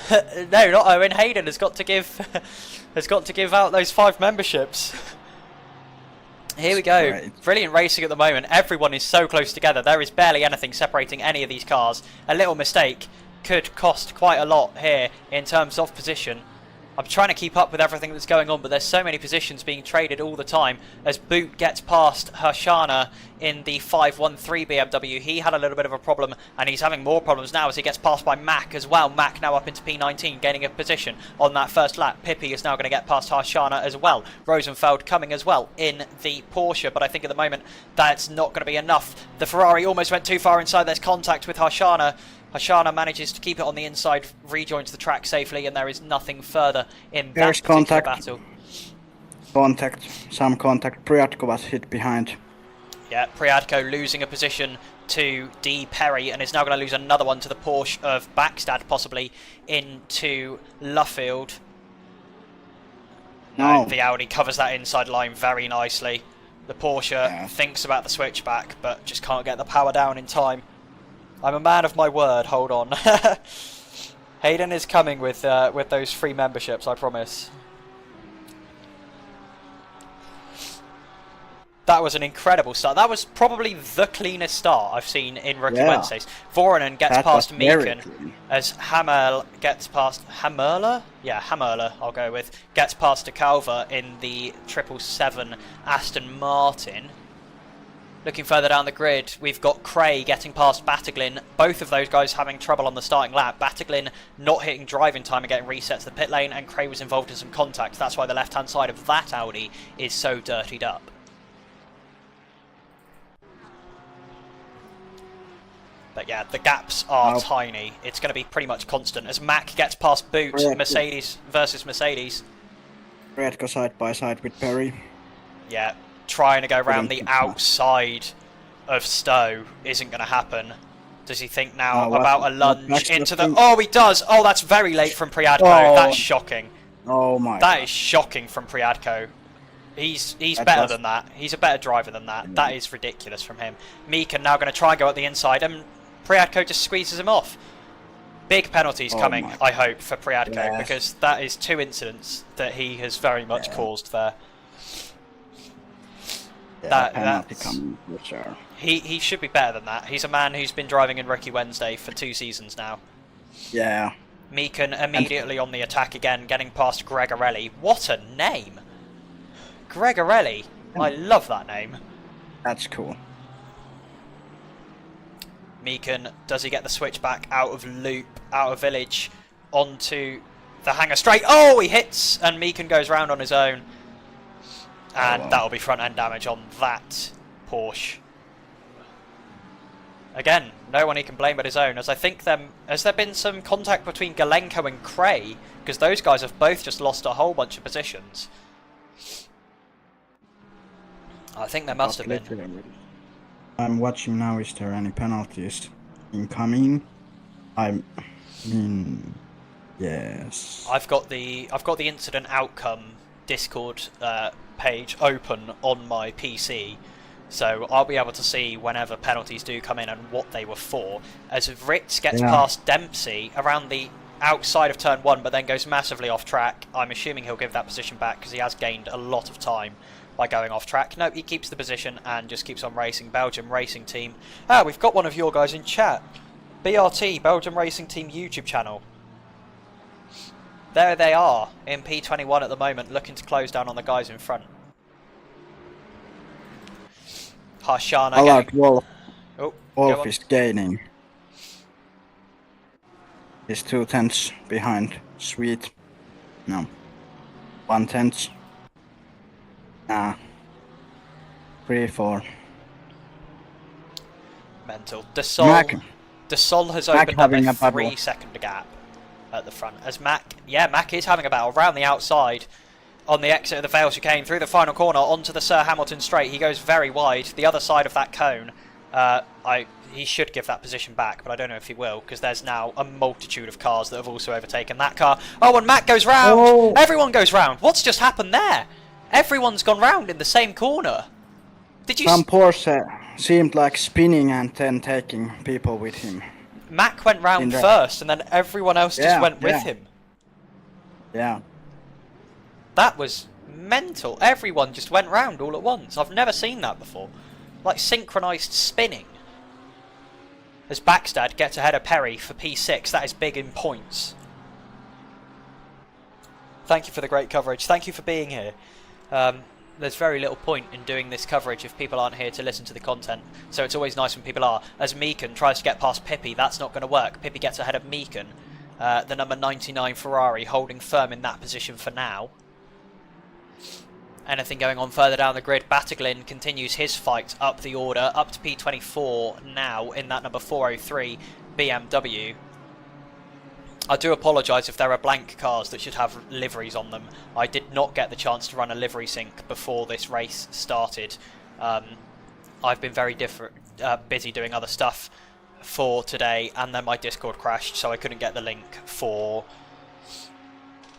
no, not Owen. Hayden has got to give out those 5 memberships. Here we go. Great. Brilliant racing at the moment. Everyone is so close together. There is barely anything separating any of these cars. A little mistake could cost quite a lot here in terms of position. I'm trying to keep up with everything that's going on, but there's so many positions being traded all the time. As Boot gets past Hershana in the 513 BMW, he had a little bit of a problem, and he's having more problems now as he gets passed by Mack as well. Mack now up into P19, gaining a position on that first lap. Pippi is now going to get past Hershana as well. Rosenfeld coming as well in the Porsche, but I think at the moment that's not going to be enough. The Ferrari almost went too far inside. There's contact with Hershana. Hershana manages to keep it on the inside, rejoins the track safely, and there is nothing further in that particular battle. Some contact. Priatko was hit behind. Yeah, Priatko losing a position to D. Perry, and is now going to lose another one to the Porsche of Backstad, possibly into Luffield. No. The Audi covers that inside line very nicely. The Porsche thinks about the switchback, but just can't get the power down in time. I'm a man of my word, hold on. Hayden is coming with those free memberships, I promise. That was an incredible start. That was probably the cleanest start I've seen in Rookie Wednesdays. Voronen gets past Meekin as Hamel gets past Hamerler? Yeah, Hamerler, I'll go with. Gets past DeCalva in the 777 Aston Martin. Looking further down the grid, we've got Cray getting past Battiglin. Both of those guys having trouble on the starting lap. Battiglin not hitting driving time and getting reset to the pit lane, and Cray was involved in some contact. That's why the left-hand side of that Audi is so dirtied up. But yeah, the gaps are tiny. It's going to be pretty much constant as Mack gets past Boot. Mercedes versus Mercedes. Priatko side by side with Perry. Yeah. Trying to go around the outside of Stowe isn't going to happen. Does he think now about a lunge into the... Oh, he does! Oh, that's very late from Priatko. Oh. That's shocking. Oh my God. That is shocking from Priatko. He's better than that. He's a better driver than that. That is ridiculous from him. Meekin now going to try and go at the inside, and Priatko just squeezes him off. Big penalties coming, I hope, for Priatko, because that is 2 incidents that he has very much caused there. Sure. He should be better than that. He's a man who's been driving in Rookie Wednesday for 2 seasons now. Yeah. Meekin immediately on the attack again, getting past Gregorelli. What a name! Gregorelli. I love that name. That's cool. Meekin, does he get the switch back out of loop, out of village, onto the hangar straight? Oh, he hits, and Meekin goes round on his own. And that'll be front end damage on that Porsche. Again, no one he can blame but his own, as I think has there been some contact between Galenko and Cray? Because those guys have both just lost a whole bunch of positions. I think there must have been. I'm watching now, is there any penalties incoming? I mean, yes. I've got the incident outcome Discord page open on my PC, so I'll be able to see whenever penalties do come in and what they were for. As Ritz gets past Dempsey around the outside of turn 1 but then goes massively off track, I'm assuming he'll give that position back because he has gained a lot of time by going off track. No, he keeps the position and just keeps on racing. Belgium Racing Team. Ah, we've got one of your guys in chat. BRT, Belgium Racing Team YouTube channel. There they are in P21 at the moment, looking to close down on the guys in front. Harshana Wolf. Oh, Wolf is gaining. He's 2 tenths behind. Sweet. No. 1 tenth. Nah. 3, 4. Mental. Dassault has opened up a 3-second gap at the front. As Mack is having a battle around the outside on the exit of the Vale chicane through the final corner onto the Sir Hamilton straight. He goes very wide, the other side of that cone. he should give that position back, but I don't know if he will, because there's now a multitude of cars that have also overtaken that car. Oh, and Matt goes round! Oh. Everyone goes round! What's just happened there? Everyone's gone round in the same corner. Did you... Some Porsche seemed like spinning and then taking people with him. Mac went round first, and then everyone else just went with him. Yeah. That was mental. Everyone just went round all at once. I've never seen that before. Like synchronised spinning. As Backstad gets ahead of Perry for P6, that is big in points. Thank you for the great coverage. Thank you for being here. There's very little point in doing this coverage if people aren't here to listen to the content, so it's always nice when people are. As Meekan tries to get past Pippi, that's not going to work. Pippi gets ahead of Meekan, the number 99 Ferrari, holding firm in that position for now. Anything going on further down the grid, Battiglin continues his fight up the order, up to P24 now in that number 403 BMW. I do apologise if there are blank cars that should have liveries on them. I did not get the chance to run a livery sync before this race started. I've been very busy doing other stuff for today, and then my Discord crashed, so I couldn't get the link for...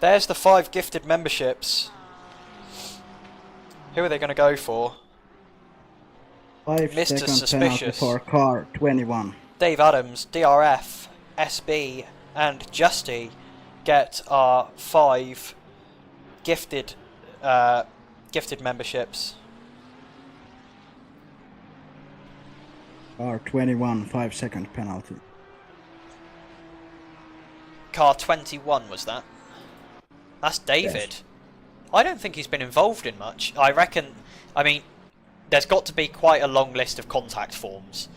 There's the 5 gifted memberships. Who are they going to go for? 5 Mr. seconds penalty Suspicious. for car 21. Dave Adams, DRF, SB, and Justy get our 5 gifted memberships. Car 21, 5-second penalty. Car 21 was that? That's David. Yes. I don't think he's been involved in much. I reckon, I mean, there's got to be quite a long list of contact forms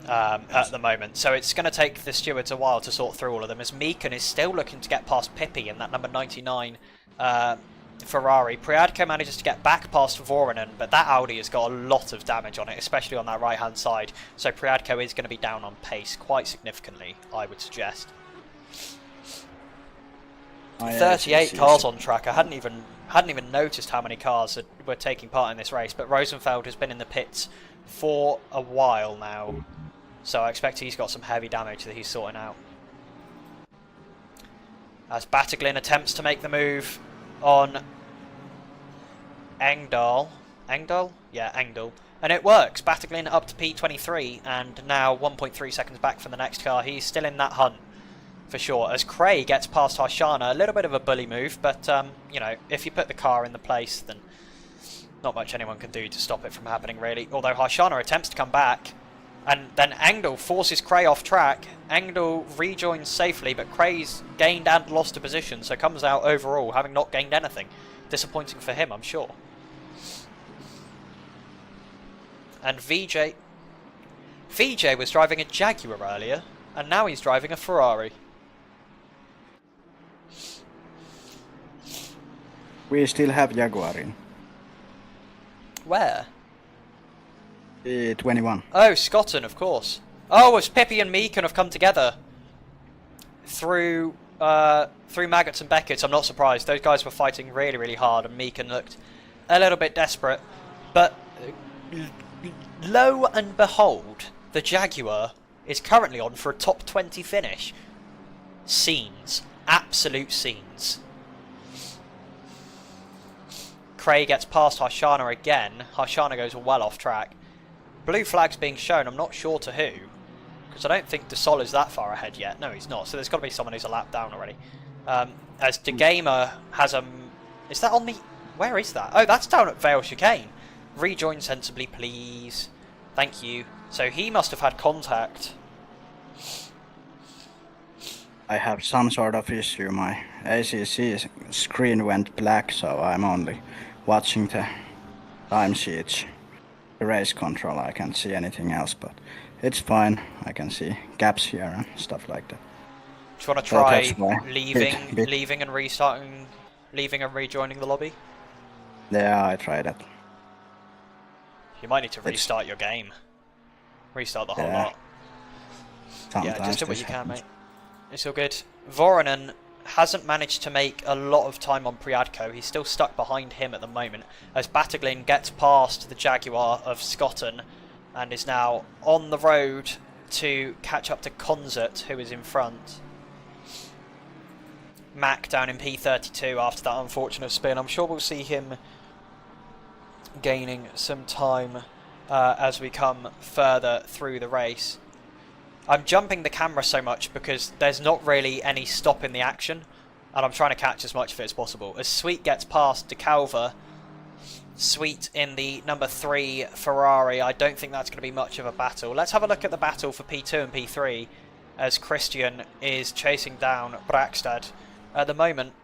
at the moment, so it's going to take the stewards a while to sort through all of them, as Meekan is still looking to get past Pippi in that number 99 Ferrari. Priadko manages to get back past Voronen, but that Audi has got a lot of damage on it, especially on that right hand side, so Priadko is going to be down on pace quite significantly, I would suggest. 38 cars on track. I hadn't even noticed how many cars were taking part in this race, but Rosenfeld has been in the pits for a while now, so I expect he's got some heavy damage that he's sorting out. As Battiglin attempts to make the move on Engdahl. Engdahl? Yeah, Engdahl. And it works. Battiglin up to P23 and now 1.3 seconds back from the next car. He's still in that hunt for sure. As Cray gets past Harshana, a little bit of a bully move, but you know, if you put the car in the place, then not much anyone can do to stop it from happening, really. Although Harshana attempts to come back, and then Engdahl forces Cray off track. Engdahl rejoins safely, but Cray's gained and lost a position, so comes out overall having not gained anything. Disappointing for him, I'm sure. And VJ was driving a Jaguar earlier, and now he's driving a Ferrari. We still have Jaguar in. Where? 21. Oh, Scotton, of course. Oh, as Pippi and Meekan have come together through Maggots and Beckett's, I'm not surprised. Those guys were fighting really, really hard, and Meekan looked a little bit desperate. But lo and behold, the Jaguar is currently on for a top 20 finish. Scenes. Absolute scenes. Cray gets past Harshana again. Harshana goes well off track. Blue flag's being shown, I'm not sure to who, because I don't think De Sol is that far ahead yet. No, he's not, so there's got to be someone who's a lap down already. As De Gamer has a... Is that on the... Where is that? Oh, that's down at Vale Chicane. Rejoin sensibly, please. Thank you. So he must have had contact. I have some sort of issue. My ACC screen went black, so I'm only watching the timesheets. The race control, I can't see anything else, but it's fine. I can see gaps here and stuff like that. Do you want to try leaving and restarting, leaving and rejoining the lobby? Yeah, I tried that. You might need to restart your game. Restart the whole lot. Sometimes yeah, just do what you can, mate. It's all good. Voronen hasn't managed to make a lot of time on Priadko. He's still stuck behind him at the moment, as Battiglin gets past the Jaguar of Scotton and is now on the road to catch up to Concert, who is in front. Mac down in P32 after that unfortunate spin. I'm sure we'll see him gaining some time as we come further through the race. I'm jumping the camera so much because there's not really any stop in the action, and I'm trying to catch as much of it as possible. As Sweet gets past DeCalva, Sweet in the number 3 Ferrari, I don't think that's going to be much of a battle. Let's have a look at the battle for P2 and P3 as Christian is chasing down Brakstad. At the moment,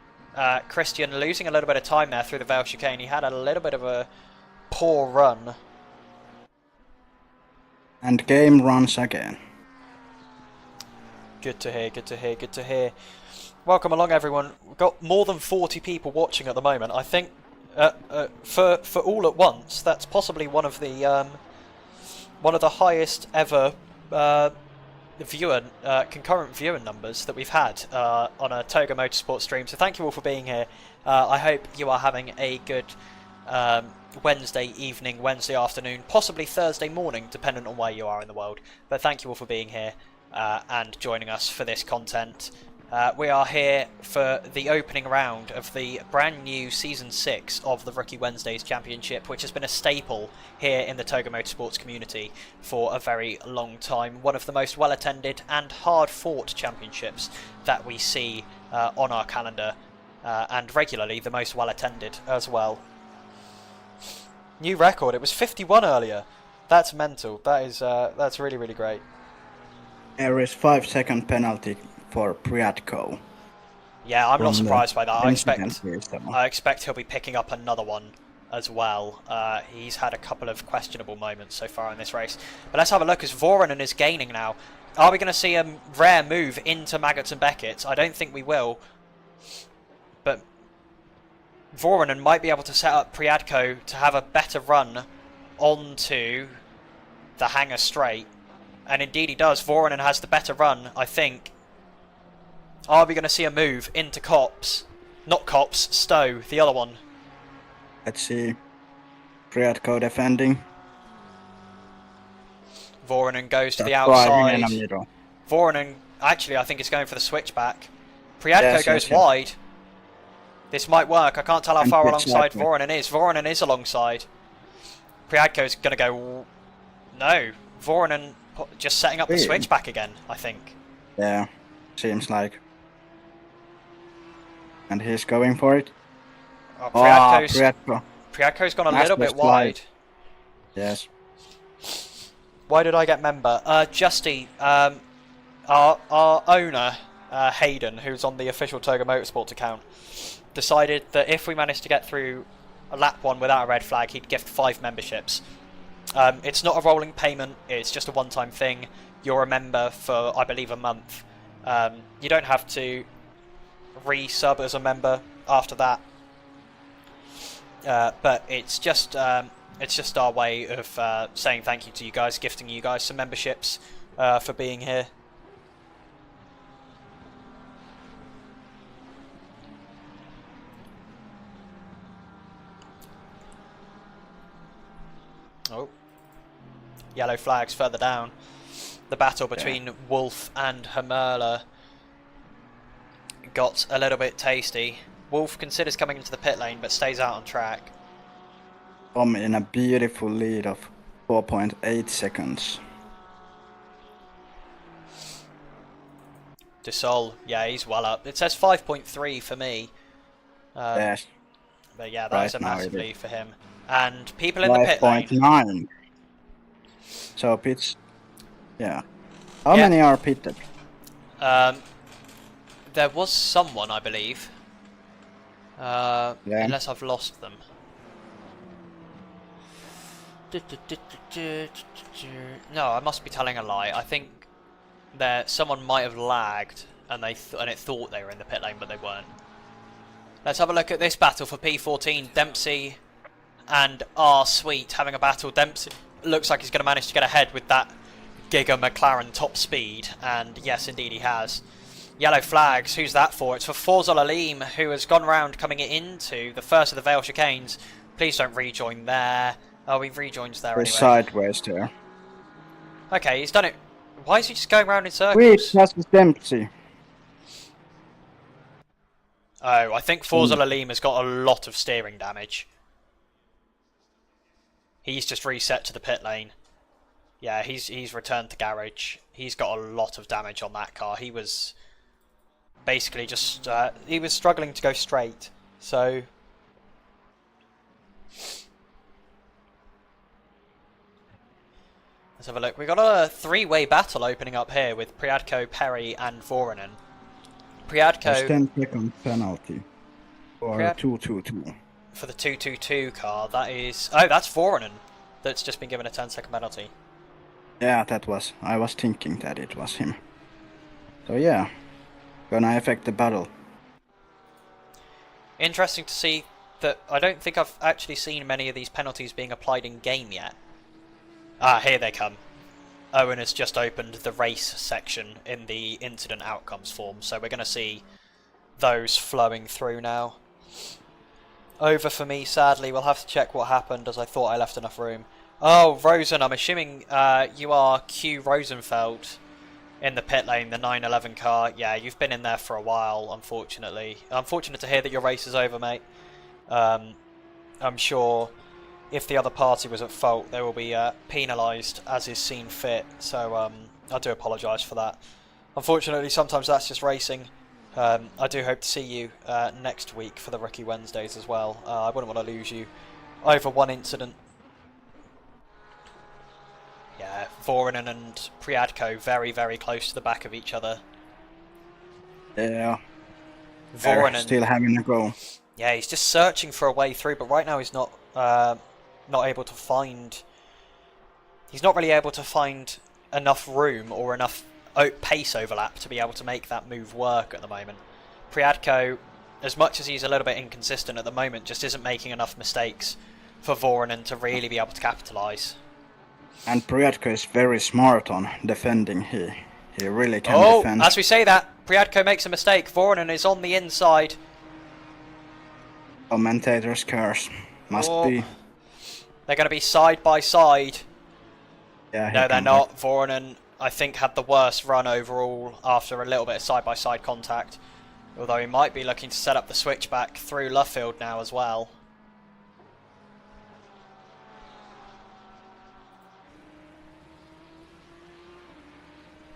Christian losing a little bit of time there through the Vale chicane. He had a little bit of a poor run. And game runs again. Good to hear, good to hear, good to hear. Welcome along, everyone. We've got more than 40 people watching at the moment. I think for all at once, that's possibly one of the highest ever concurrent viewing numbers that we've had on a Toga Motorsport stream. So thank you all for being here. I hope you are having a good Wednesday evening, Wednesday afternoon, possibly Thursday morning, depending on where you are in the world. But thank you all for being here and joining us for this content. We are here for the opening round of the brand new Season 6 of the Rookie Wednesdays Championship, which has been a staple here in the Toga Motorsports community for a very long time. One of the most well-attended and hard-fought championships that we see on our calendar, and regularly the most well-attended as well. New record, it was 51 earlier. That's mental. That is that's really, really great. There is 5-second penalty for Priatko. Yeah, I'm not surprised by that. I expect he'll be picking up another one as well. He's had a couple of questionable moments so far in this race. But let's have a look as Voronen is gaining now. Are we going to see a rare move into Maggots and Beckett? I don't think we will. But Voronen might be able to set up Priadko to have a better run onto the hangar straight. And indeed he does. Voronen has the better run, I think. Are we going to see a move into Kops? Not Kops, Stowe, the other one. Let's see. Priatko defending. Voronen goes to the outside. In Voronen, actually, I think is going for the switchback. Priadko goes wide. This might work. I can't tell how far alongside Voronen is. Voronen is alongside. Priadko's going to go... No. Voronen just setting up the switchback again, I think. Yeah, seems like. And he's going for it. Oh, Priadko's gone a little bit wide. Yes. Why did I get member? Justy, our owner, Hayden, who's on the official Toga Motorsports account, decided that if we managed to get through a lap 1 without a red flag, he'd gift 5 memberships. It's not a rolling payment, it's just a one-time thing. You're a member for, I believe, a month. You don't have to re-sub as a member after that. But it's just our way of saying thank you to you guys, gifting you guys some memberships for being here. Oh. Yellow flags further down. The battle between Wolf and Hermerla got a little bit tasty. Wolf considers coming into the pit lane but stays out on track. In a beautiful lead of 4.8 seconds. Dusol, yeah, he's well up. It says 5.3 for me. Yes. But yeah, that is a massive lead for him. And people in the pit lane. 5.9. So pits. Yeah. How many are pitted? There was someone, I believe. Unless I've lost them. No, I must be telling a lie. I think someone might have lagged and it thought they were in the pit lane, but they weren't. Let's have a look at this battle for P14. Dempsey and R Sweet having a battle. Dempsey looks like he's going to manage to get ahead with that Giga McLaren top speed, and yes, indeed he has. Yellow flags, who's that for? It's for Forzol Alim, who has gone round coming into the first of the Vale chicanes. Please don't rejoin there. Oh, we've rejoined there anyway. Sideways there. Okay, he's done it. Why is he just going around in Wait, circles? that's empty. Oh, I think Forza Lalim has got a lot of steering damage. He's just reset to the pit lane. Yeah, he's returned to garage. He's got a lot of damage on that car. He was basically just he was struggling to go straight. So let's have a look. We've got a three-way battle opening up here with Priadko, Perry, and Voronen. Priadko. There's 10-second penalty. Or Priad 2-2-2. for the 222 car. That is... Oh, that's Voronen that's just been given a 10-second penalty. Yeah, that was... I was thinking that it was him. So yeah, gonna affect the battle. Interesting to see that I don't think I've actually seen many of these penalties being applied in game yet. Ah, here they come. Owen has just opened the race section in the incident outcomes form, so we're going to see those flowing through now. Over for me, sadly. We'll have to check what happened, as I thought I left enough room. Oh, Rosen, I'm assuming you are Q Rosenfeld in the pit lane, the 911 car. Yeah, you've been in there for a while, unfortunately. Unfortunate to hear that your race is over, mate. I'm sure if the other party was at fault, they will be penalised as is seen fit. So I do apologise for that. Unfortunately, sometimes that's just racing. I do hope to see you next week for the Rookie Wednesdays as well. I wouldn't want to lose you over one incident. Yeah, Voronen and Priadko very, very close to the back of each other. Yeah. Voronen still having a go. Yeah, he's just searching for a way through, but right now he's not able to find. He's not really able to find enough room or enough pace overlap to be able to make that move work at the moment. Priadko, as much as he's a little bit inconsistent at the moment, just isn't making enough mistakes for Voronen to really be able to capitalise. And Priadko is very smart on defending. He really can defend. As we say that, Priadko makes a mistake. Voronen is on the inside. Commentator's curse. Must be. They're going to be side by side. Yeah, no, they're not. Voronen, I think, had the worst run overall after a little bit of side-by-side contact. Although he might be looking to set up the switchback through Luffield now as well.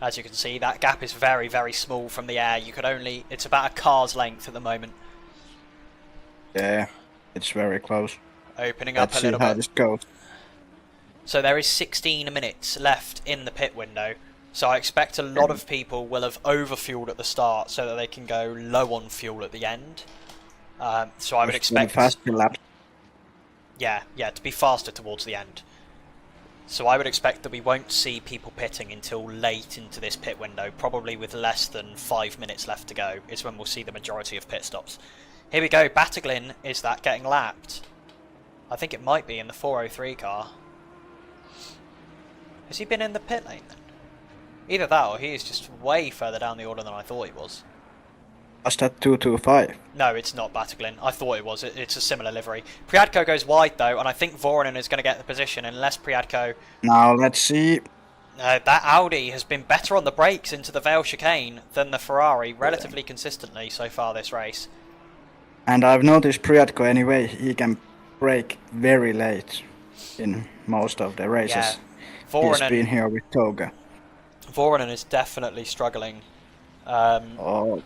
As you can see, that gap is very, very small from the air. You could only... It's about a car's length at the moment. Yeah, it's very close. Opening up a little bit. Let's see how this goes. So there is 16 minutes left in the pit window. So I expect a lot of people will have overfueled at the start so that they can go low on fuel at the end. So I would expect... faster lap. Yeah, to be faster towards the end. So I would expect that we won't see people pitting until late into this pit window, probably with less than 5 minutes left to go, is when we'll see the majority of pit stops. Here we go, Bataglin is that getting lapped. I think it might be in the 403 car. Has he been in the pit lane then? Either that or he is just way further down the order than I thought he was. Was that 225? No, it's not Bataglin. I thought it was. It's a similar livery. Priadko goes wide though, and I think Voronen is going to get the position unless Priadko... Now let's see. That Audi has been better on the brakes into the Vale chicane than the Ferrari relatively consistently so far this race. And I've noticed Priadko anyway, he can brake very late in most of the races. Yeah. Voronen, he's been here with Toga. Voronen is definitely struggling. Voronen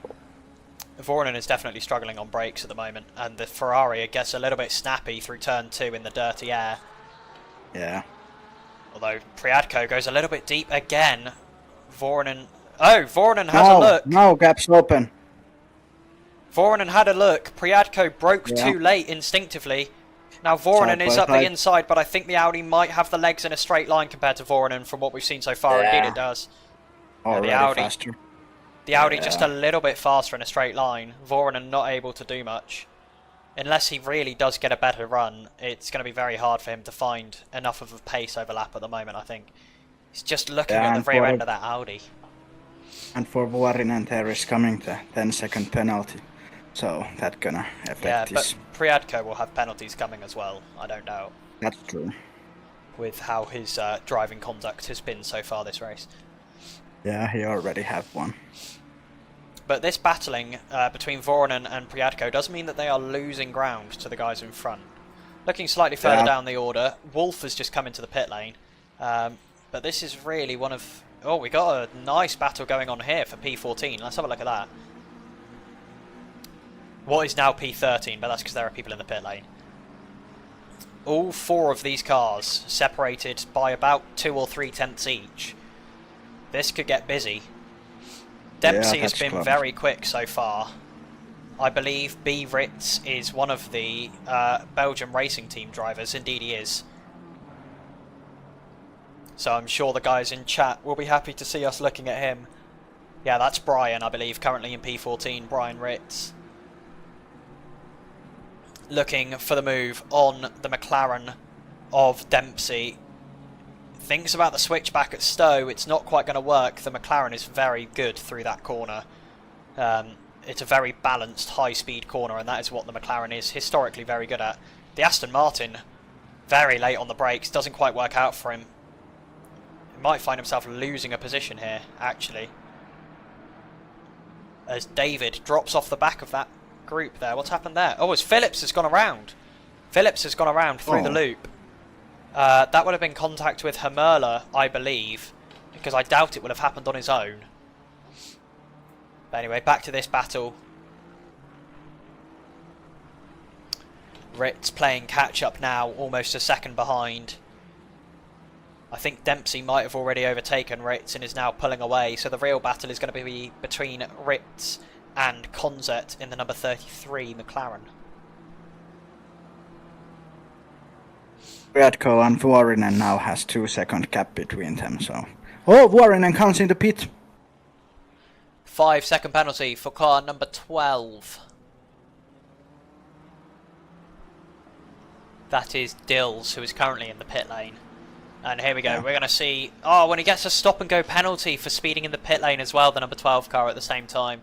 is definitely struggling on brakes at the moment, and the Ferrari gets a little bit snappy through turn 2 in the dirty air. Yeah. Although Priadko goes a little bit deep again. Voronen... Oh, Voronen has a look. No, gap's open. Voronen had a look. Priadko broke too late instinctively. Now Voronen is up the inside, but I think the Audi might have the legs in a straight line compared to Voronen from what we've seen so far. Yeah. Indeed it does. Already faster. The Audi just a little bit faster in a straight line. Voronen not able to do much. Unless he really does get a better run, it's going to be very hard for him to find enough of a pace overlap at the moment, I think. He's just looking at the rear end of that Audi. And for Vuorinen there is coming the 10-second penalty. So that's gonna affect but his... Priadko will have penalties coming as well, I don't know. That's true. with how his driving conduct has been so far this race. Yeah, he already had one. But this battling between Voronen and Priadko does mean that they are losing ground to the guys in front. Looking slightly further down the order, Wolf has just come into the pit lane. But this is really one of... Oh, we got a nice battle going on here for P14. Let's have a look at that. What is now P13, but that's because there are people in the pit lane. All four of these cars separated by about 2 or 3 tenths each. This could get busy. Dempsey has been very quick so far. I believe B. Ritz is one of the Belgian racing team drivers. Indeed he is. So I'm sure the guys in chat will be happy to see us looking at him. Yeah, that's Brian, I believe, currently in P14, Brian Ritz. Looking for the move on the McLaren of Dempsey. Thinks about the switch back at Stowe. It's not quite going to work. The McLaren is very good through that corner. It's a very balanced, high-speed corner, and that is what the McLaren is historically very good at. The Aston Martin, very late on the brakes, doesn't quite work out for him. He might find himself losing a position here, actually. As David drops off the back of that group there. What's happened there? Oh, as Phillips has gone around. Phillips has gone around through the loop. That would have been contact with Hermerla, I believe, because I doubt it would have happened on his own. But anyway, back to this battle. Ritz playing catch-up now, almost a second behind. I think Dempsey might have already overtaken Ritz and is now pulling away, so the real battle is going to be between Ritz and Konzet in the number 33 McLaren. Priadko and Vuorinen now has 2-second gap between them, so... Oh, Vuorinen comes in the pit! 5-second penalty for car number 12. That is Dills, who is currently in the pit lane. And here we go, we're going to see... Oh, when he gets a stop-and-go penalty for speeding in the pit lane as well, the number 12 car at the same time.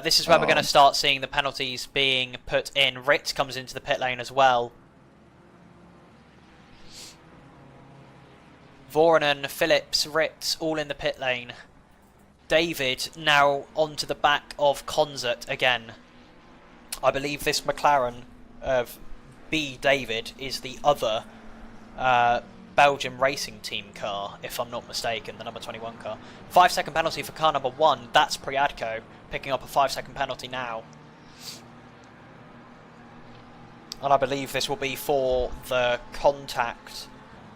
This is where we're going to start seeing the penalties being put in. Ritz comes into the pit lane as well. Voronen, Phillips, Ritz, all in the pit lane. David now onto the back of Konzet again. I believe this McLaren of B. David is the other Belgian racing team car, if I'm not mistaken, the number 21 car. 5-second penalty for car number 1, that's Priadko, picking up a 5-second penalty now. And I believe this will be for the contact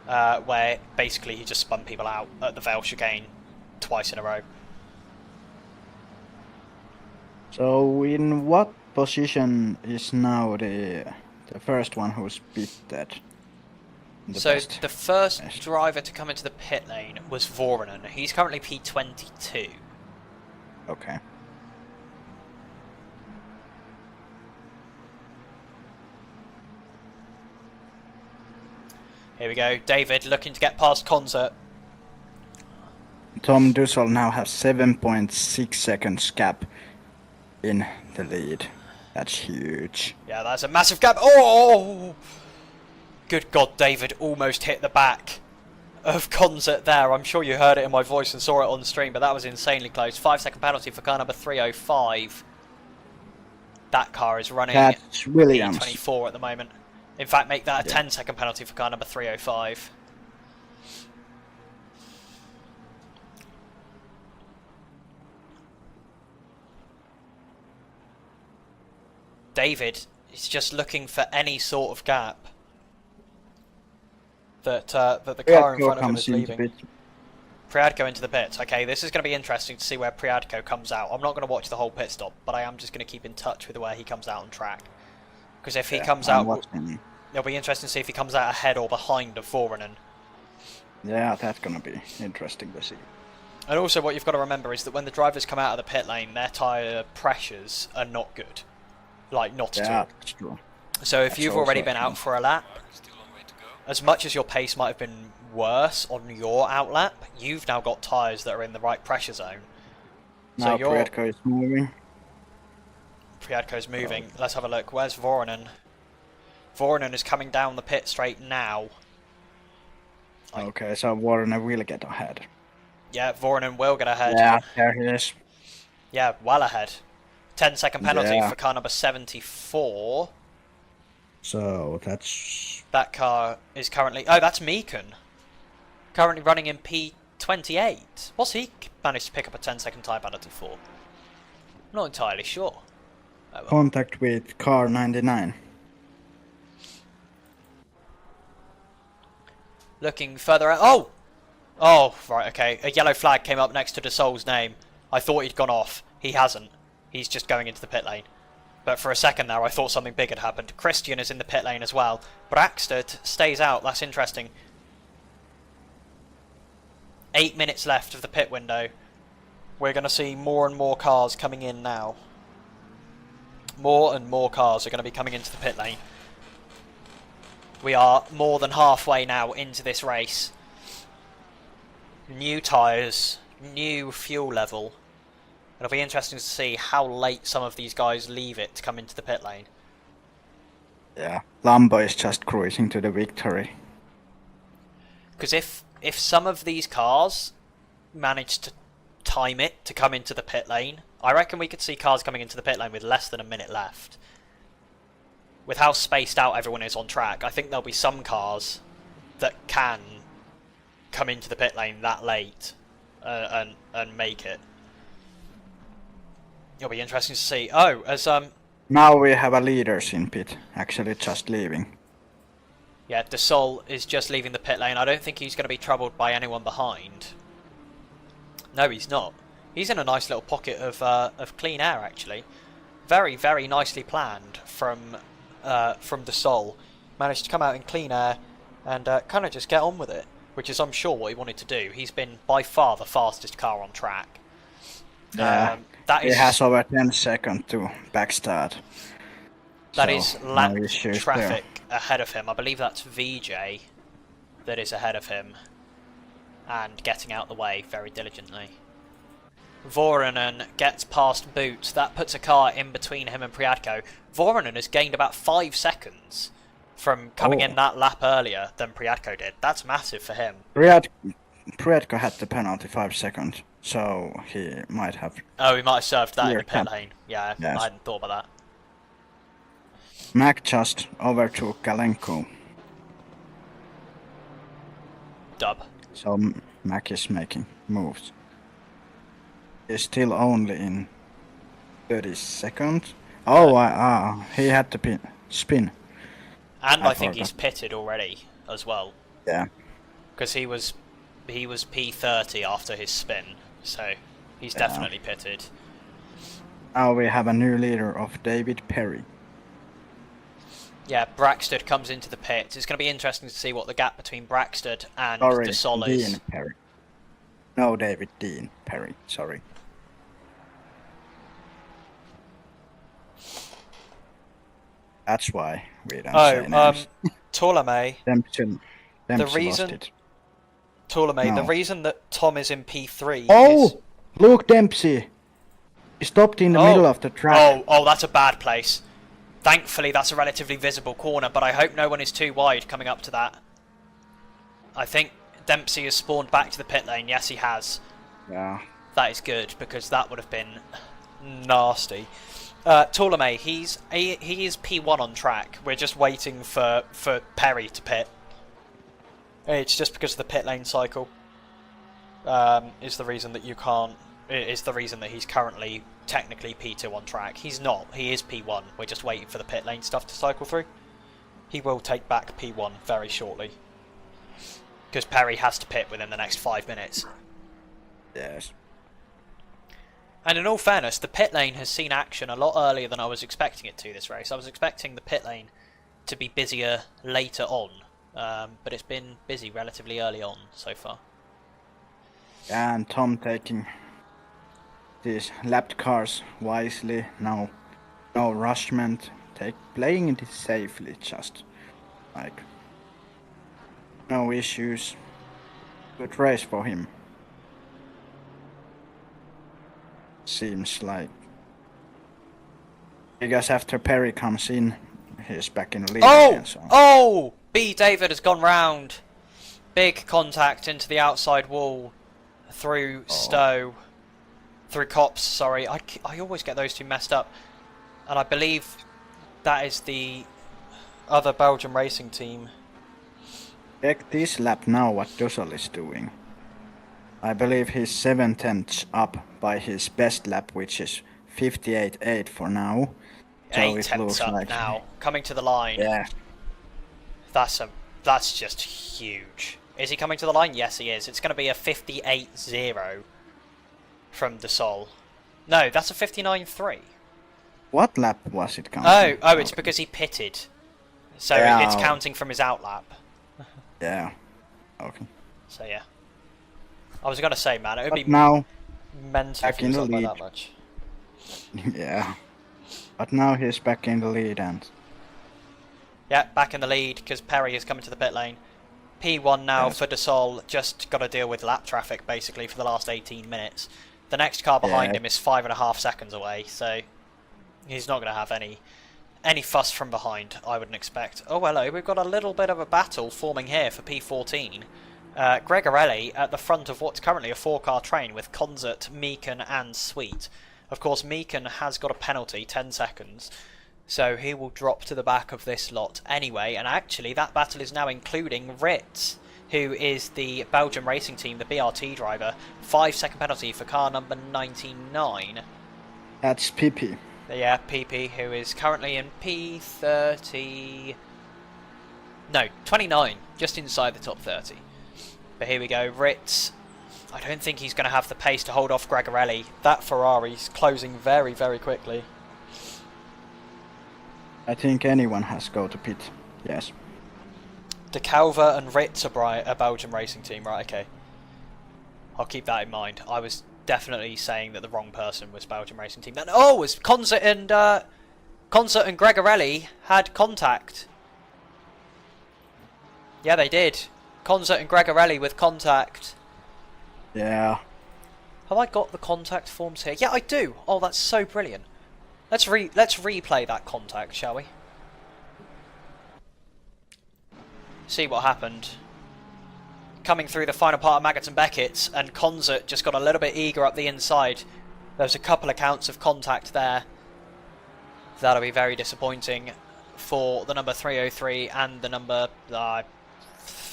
where basically he just spun people out at the Vale chicane twice in a row. So in what position is now the first one who's pitted? So the first driver to come into the pit lane was Voronen. He's currently P22. Okay. Here we go. David looking to get past Konzet. Tom Dussel now has 7.6 seconds gap in the lead. That's huge. Yeah, that's a massive gap. Oh! Good God, David almost hit the back of Konzet there. I'm sure you heard it in my voice and saw it on stream, but that was insanely close. 5-second penalty for car number 305. That car is running That's Williams. P24 at the moment. In fact, make that a 10-second penalty for car number 305. David is just looking for any sort of gap that the car in front of him is leaving. Priadko into the pits. Okay, this is going to be interesting to see where Priadko comes out. I'm not going to watch the whole pit stop, but I am just going to keep in touch with where he comes out on track. Because if he comes out, it'll be interesting to see if he comes out ahead or behind of Voronen. Yeah, that's going to be interesting to see. And also what you've got to remember is that when the drivers come out of the pit lane, their tyre pressures are not good. Like, not at all. That's true. So if you've already been out for a lap, as much as your pace might have been worse on your outlap, you've now got tyres that are in the right pressure zone. Now Priadko is moving. Priadko's moving. Let's have a look. Where's Voronen? Voronen is coming down the pit straight now. Okay, so Warner will get ahead. Yeah, Voronen will get ahead. Yeah, there he is. Yeah, well ahead. 10-second penalty Yeah. for car number 74. So that's... That car is currently... Oh, that's Meekon. Currently running in P28. What's he managed to pick up a 10-second tyre penalty for? I'm not entirely sure. Oh, well. Contact with car 99. Looking further out... Oh! Oh, right, okay. A yellow flag came up next to De Sol's name. I thought he'd gone off. He hasn't. He's just going into the pit lane. But for a second there, I thought something big had happened. Christian is in the pit lane as well. Braxton stays out. That's interesting. 8 minutes left of the pit window. We're going to see more and more cars coming in now. More and more cars are going to be coming into the pit lane. We are more than halfway now into this race. New tyres, new fuel level. It'll be interesting to see how late some of these guys leave it to come into the pit lane. Yeah, Lambo is just cruising to the victory. Because if some of these cars manage to time it to come into the pit lane, I reckon we could see cars coming into the pit lane with less than a minute left. With how spaced out everyone is on track, I think there'll be some cars that can come into the pit lane that late and make it. It'll be interesting to see. Oh, as Now we have a leaders in pit, actually just leaving. yeah, De Sol is just leaving the pit lane. I don't think he's going to be troubled by anyone behind. No, he's not. He's in a nice little pocket of clean air, actually. Very, very nicely planned from De Sol. Managed to come out in clean air and kind of just get on with it, which is, I'm sure, what he wanted to do. He's been by far the fastest car on track. He has over 10 seconds to backstart. That So, is no lap issues traffic ahead of him. I believe that's VJ that is ahead of him and getting out the way very diligently. Voronen gets past Boots. That puts a car in between him and Priadko. Voronen has gained about 5 seconds from coming in that lap earlier than Priadko did. That's massive for him. Priadko had the penalty 5 seconds, so he might have... Oh, he might have served that in the pit lane. Yeah, yes. I hadn't thought about that. Mac just overtook Galenko, Dub. so Mac is making moves. He's still only in 30 seconds. Oh, he had to spin. And I think he's pitted already as well. Yeah. Because he was P30 after his spin, so he's definitely pitted. Now we have a new leader of David Perry. Yeah, Braxton comes into the pit. It's going to be interesting to see what the gap between Braxton and De Sol is. Dean Perry. No, David Dean Perry, sorry. That's why we don't say names. Ptolemy. Dempsey The reason, lost it. Ptolemy, No. the reason that Tom is in P3 is... Oh! Look, Dempsey! He stopped in the middle of the track. Oh, that's a bad place. Thankfully, that's a relatively visible corner, but I hope no one is too wide coming up to that. I think Dempsey has spawned back to the pit lane. Yes, he has. Yeah. That is good, because that would have been nasty. Ptolemy, he is P1 on track. We're just waiting for Perry to pit. It's just because of the pit lane cycle. Is the reason that you can't... Is the reason that he's currently technically P2 on track. He's not. He is P1. We're just waiting for the pit lane stuff to cycle through. He will take back P1 very shortly. Because Perry has to pit within the next 5 minutes. Yes. And in all fairness, the pit lane has seen action a lot earlier than I was expecting it to this race. I was expecting the pit lane to be busier later on. But it's been busy relatively early on so far. And Tom taking these lapped cars wisely. No rushment. Playing it safely, just like no issues. Good race for him. Seems like because after Perry comes in, he's back in the lead again. So. Oh! B. David has gone round. Big contact into the outside wall through Stowe. Through Cops, sorry. I always get those two messed up. And I believe that is the other Belgian racing team. Check this lap now what Dussel is doing. I believe he's 7/10 up by his best lap, which is 58.8 for now. So 8 it tenths looks up like now. Coming to the line. Yeah. That's just huge. Is he coming to the line? Yes, he is. It's going to be a 58.0 from the Sol. No, that's a 59.3. What lap was it counting? Oh, it's because he pitted. So Yeah. it's counting from his out lap. Yeah. Okay. So yeah. I was going to say, man, it would But be now, mental back if he in was the up by lead. that much. yeah. But now he's back in the lead and Yeah, back in the lead because Perry has come into the pit lane. P1 now Yes. for De Sol, just got to deal with lap traffic basically for the last 18 minutes. The next car behind Yeah. him is 5.5 seconds away, so he's not going to have any fuss from behind, I wouldn't expect. Oh, hello, we've got a little bit of a battle forming here for P14. Gregorelli at the front of what's currently a 4-car train with Concert, Meekan and Sweet. Of course, Meekan has got a penalty, 10 seconds, so he will drop to the back of this lot anyway. And actually, that battle is now including Ritz, who is the Belgian racing team, the BRT driver. 5-second penalty for car number 99. that's Pippi. Yeah, PP, who is currently in P30... No, 29, just inside the top 30. But here we go, Ritz. I don't think he's going to have the pace to hold off Gregorelli. That Ferrari's closing very, very quickly. I think anyone has go to pit. Yes. De Calva and Ritz are a Belgian racing team, right? Okay. I'll keep that in mind. I was definitely saying that the wrong person was Belgian racing team. Then, oh, it was Concert and Gregorelli had contact. Yeah, they did. Concert and Gregorelli with contact. Yeah. Have I got the contact forms here? Yeah, I do. Oh, that's so brilliant. Let's replay that contact, shall we? See what happened. Coming through the final part of Maggots and Beckett's, and Concert just got a little bit eager up the inside. There was a couple of counts of contact there. That'll be very disappointing for the number 303 and the number...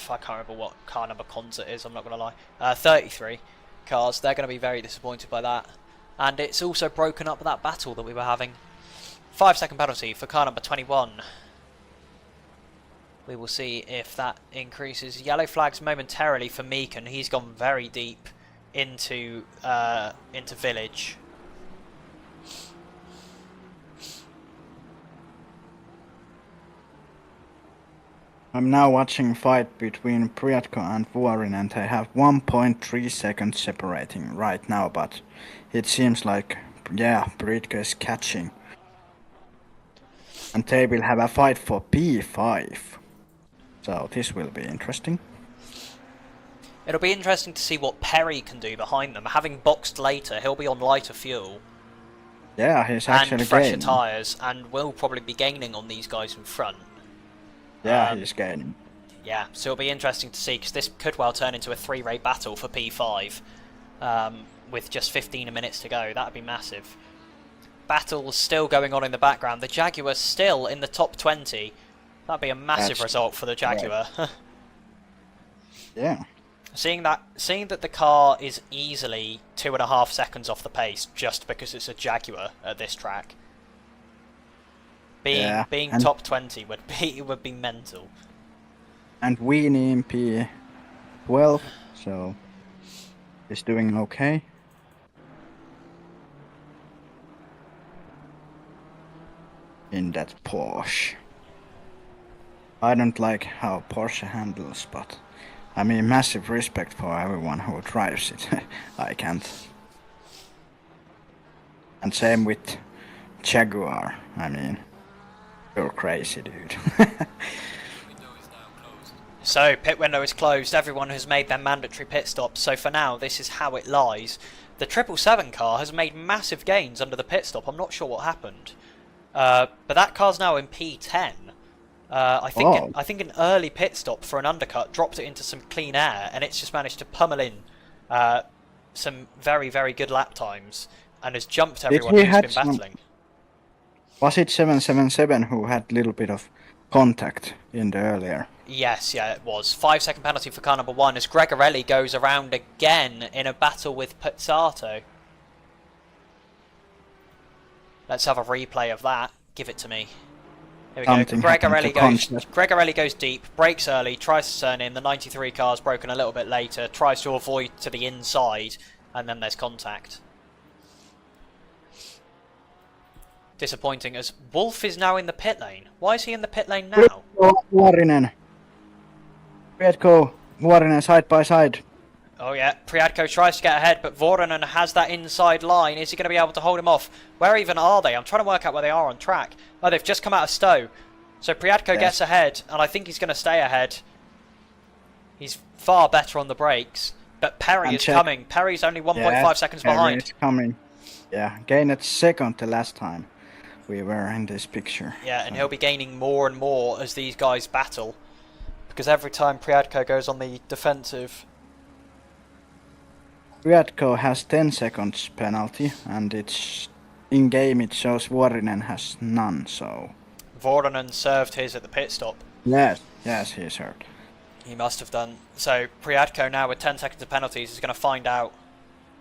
I can't remember what car number Concert is, I'm not going to lie. 33 cars. They're going to be very disappointed by that. And it's also broken up that battle that we were having. 5-second penalty for car number 21. We will see if that increases. Yellow flags momentarily for Meekan. He's gone very deep into village. I'm now watching fight between Priatko and Vuorin and they have 1.3 seconds separating right now, but it seems like, yeah, Priatko is catching. And they will have a fight for P5. So this will be interesting. It'll be interesting to see what Perry can do behind them. Having boxed later, he'll be on lighter fuel. Yeah, he's actually and fresher gaining. tyres, and will probably be gaining on these guys in front. Yeah, he's gaining. Yeah, so it'll be interesting to see, because this could well turn into a 3-race battle for P5 with just 15 minutes to go. That would be massive. Battles still going on in the background. The Jaguar's still in the top 20. That'd be a massive result for the Jaguar. Yeah. Seeing that the car is easily 2.5 seconds off the pace just because it's a Jaguar at this track. Being top 20 would be mental. And Weenie in P12, so he's doing okay. In that Porsche. I don't like how Porsche handles, but I mean, massive respect for everyone who drives it. I can't. And same with Jaguar. I mean, you're crazy, dude. So, pit window is closed. Everyone has made their mandatory pit stops. So for now, this is how it lies. The 777 car has made massive gains under the pit stop. I'm not sure what happened. But that car's now in P10. I think an early pit stop for an undercut dropped it into some clean air, and it's just managed to pummel in some very, very good lap times and has jumped everyone who's been battling. Was it 777 who had a little bit of contact in the earlier? Yes, yeah, it was. 5-second penalty for car number 1 as Gregorelli goes around again in a battle with Pizzato. Let's have a replay of that. Give it to me. Here we go. Gregorelli goes deep, brakes early, tries to turn in. The 93 car's broken a little bit later, tries to avoid to the inside, and then there's contact. Disappointing as Wolf is now in the pit lane. Why is he in the pit lane now? Vuorinen. Priedko, Vuorinen side by side. Oh yeah, Priadko tries to get ahead, but Vuorinen has that inside line. Is he going to be able to hold him off? Where even are they? I'm trying to work out where they are on track. Oh, they've just come out of Stowe. So Priadko gets ahead, and I think he's going to stay ahead. He's far better on the brakes, but Perry is coming. Perry's only 1.5 seconds behind. Perry is coming. Yeah, gained second the last time we were in this picture. Yeah, and he'll be gaining more and more as these guys battle, because every time Priadko goes on the defensive... Priadko has 10 seconds penalty, and it's in game it shows Vuorinen has none, so... Vuorinen served his at the pit stop. Yes, he served. He must have done. So Priadko now with 10 seconds of penalties is going to find out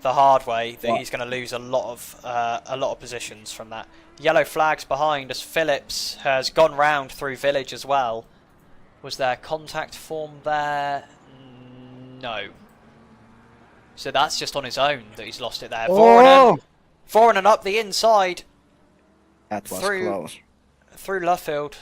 the hard way that he's going to lose a lot of positions from that. Yellow flags behind as Phillips has gone round through Village as well. Was there contact formed there? No. So that's just on his own that he's lost it there. Vuorinen up the inside. That was close. Through Luffield.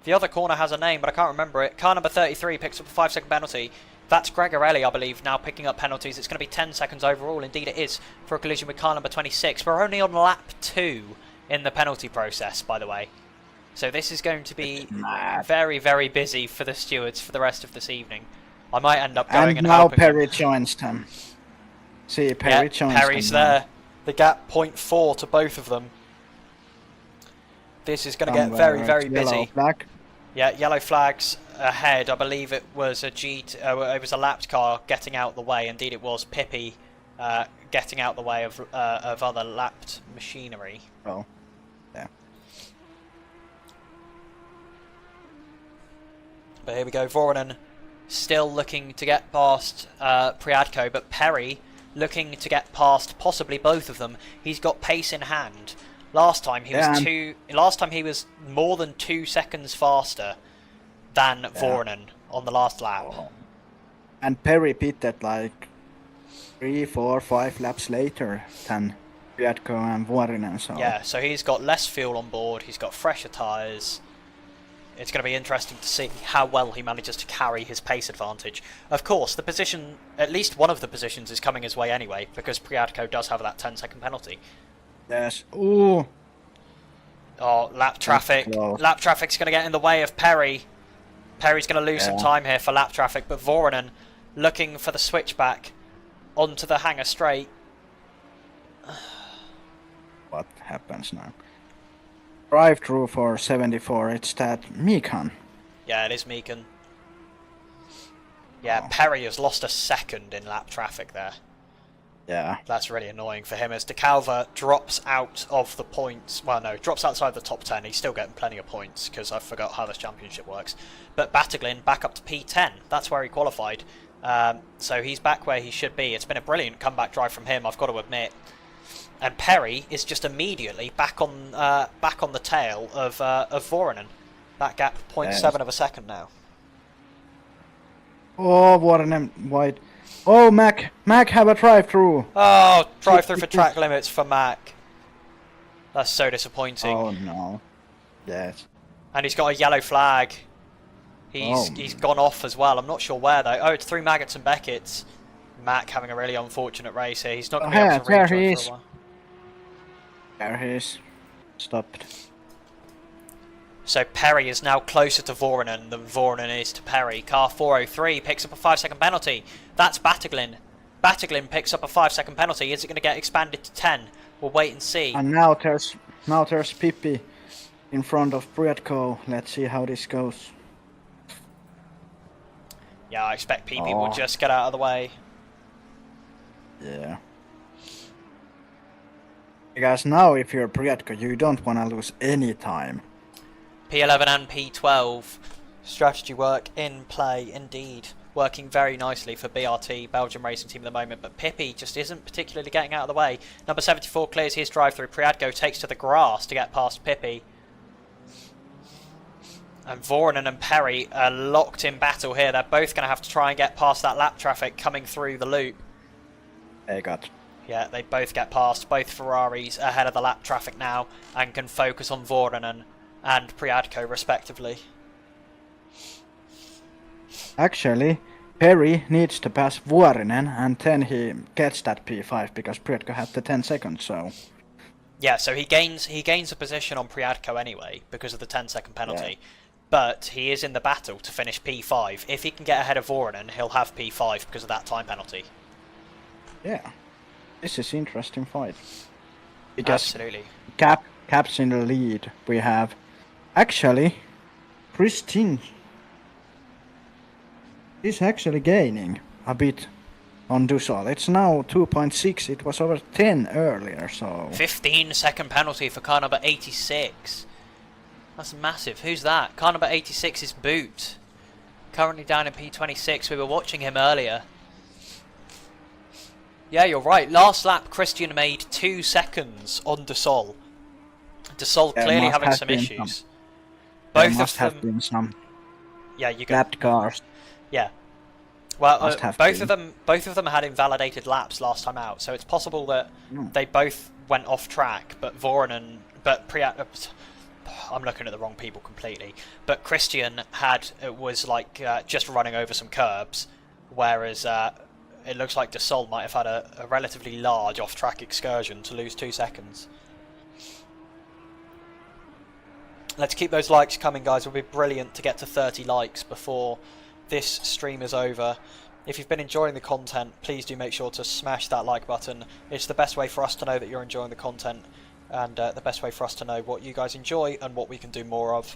The other corner has a name, but I can't remember it. Car number 33 picks up a 5-second penalty. That's Gregorelli, I believe, now picking up penalties. It's going to be 10 seconds overall. Indeed it is, for a collision with car number 26. We're only on lap 2 in the penalty process, by the way. So this is going to be very, very busy for the stewards for the rest of this evening. I might end up going and now Perry joins them. See, Perry joins them. Perry's there. The gap 0.4 to both of them. This is going to get very, very busy. Flag. Yeah, yellow flags ahead. I believe it was a it was a lapped car getting out the way. Indeed, it was Pippi getting out the way of other lapped machinery. Oh, yeah. But here we go. Vuorinen still looking to get past Priadko, but Perry looking to get past possibly both of them. He's got pace in hand. Last time he was more than 2 seconds faster than Vuorinen on the last lap. Oh. And Perry pitted like 3, 4, 5 laps later than Priadko and Vuorinen. So yeah, so he's got less fuel on board. He's got fresher tyres. It's going to be interesting to see how well he manages to carry his pace advantage. Of course, the position, at least one of the positions, is coming his way anyway, because Priadko does have that 10-second penalty. Yes. Ooh. Oh, lap traffic. Lap traffic's going to get in the way of Perry. Perry's going to lose some time here for lap traffic, but Vuorinen looking for the switchback onto the hangar straight. What happens now? Drive-through for 74, it's that Meekan. Yeah, it is Meekan. Yeah, Perry has lost a second in lap traffic there. Yeah. That's really annoying for him as De Calva drops out of the points. Well, no, drops outside the top 10. He's still getting plenty of points because I forgot how this championship works. But Battiglin back up to P10. That's where he qualified. So he's back where he should be. It's been a brilliant comeback drive from him, I've got to admit. And Perry is just immediately back on the tail of Vuorinen. That gap 0.7 of a second now. Oh, Vuorinen wide. Oh, Mac have a drive-through. Oh, drive-through for track limits for Mac. That's so disappointing. Oh no. Yes. And he's got a yellow flag. He's gone off as well. I'm not sure where though. Oh, it's through Maggots and Beckett's. Mac having a really unfortunate race here. He's not going to be able to reach him for a while. There he is. Stopped. So Perry is now closer to Vuorinen than Vuorinen is to Perry. Car 403 picks up a 5-second penalty. That's Battiglin. Battiglin picks up a 5-second penalty. Is it going to get expanded to 10? We'll wait and see. And now there's Pippi in front of Bradko. Let's see how this goes. Yeah, I expect PP will just get out of the way. Yeah. Because now if you're Bradko, you don't want to lose any time. P11 and P12. Strategy work in play indeed. Working very nicely for BRT, Belgium racing team at the moment, but Pippi just isn't particularly getting out of the way. Number 74 clears his drive through. Priadko takes to the grass to get past Pippi. And Voronen and Perry are locked in battle here. They're both going to have to try and get past that lap traffic coming through the loop. They got. Yeah, they both get past. Both Ferraris ahead of the lap traffic now and can focus on Voronen and Priadko respectively. Actually, Perry needs to pass Vuorinen and then he gets that P5 because Priadko had the 10 seconds, so... Yeah, so he gains a position on Priadko anyway because of the 10-second penalty. Yeah. But he is in the battle to finish P5. If he can get ahead of Voronen, he'll have P5 because of that time penalty. Yeah. This is interesting fight. Because absolutely. Cap's in the lead. We have... Actually, Christine is actually gaining a bit on Dussault. It's now 2.6. It was over 10 earlier, so... 15-second penalty for car number 86. That's massive. Who's that? Car number 86 is Boot. Currently down in P26. We were watching him earlier. Yeah, you're right. Last lap, Christian made 2 seconds on Dussault. Dussault clearly having some issues. Both of them have been some lapped cars. Yeah. Well, both of them had invalidated laps last time out, so it's possible that they both went off track. But Voronen, I'm looking at the wrong people completely. But Christian was like just running over some curbs, whereas it looks like Dussault might have had a relatively large off-track excursion to lose 2 seconds. Let's keep those likes coming, guys. It would be brilliant to get to 30 likes before this stream is over. If you've been enjoying the content, please do make sure to smash that like button. It's the best way for us to know that you're enjoying the content, and the best way for us to know what you guys enjoy and what we can do more of.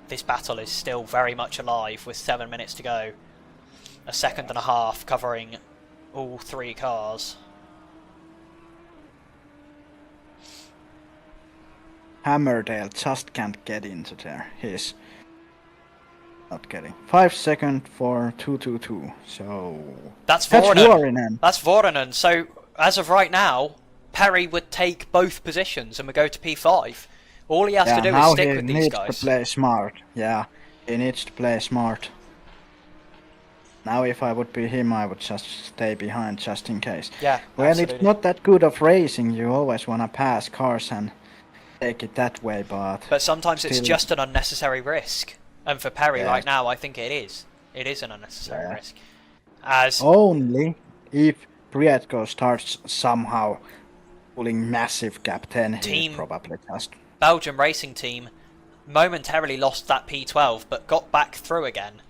This battle is still very much alive with 7 minutes to go. A second and a half covering all 3 cars. Hammerdale just can't get into there. He's not getting 5 seconds for 222. So that's Voronen. That's Voronen. So as of right now, Perry would take both positions and would go to P5. All he has to do is stick with these guys. He needs to play smart. Yeah, he needs to play smart. Now if I would be him, I would just stay behind just in case. Yeah, well, absolutely. It's not that good of racing. You always want to pass cars and take it that way, but sometimes it's just an unnecessary risk. And for Perry right now, I think it is. It is an unnecessary risk. As only if Priadko starts somehow pulling massive gap, then he probably just... Belgium racing team momentarily lost that P12, but got back through again.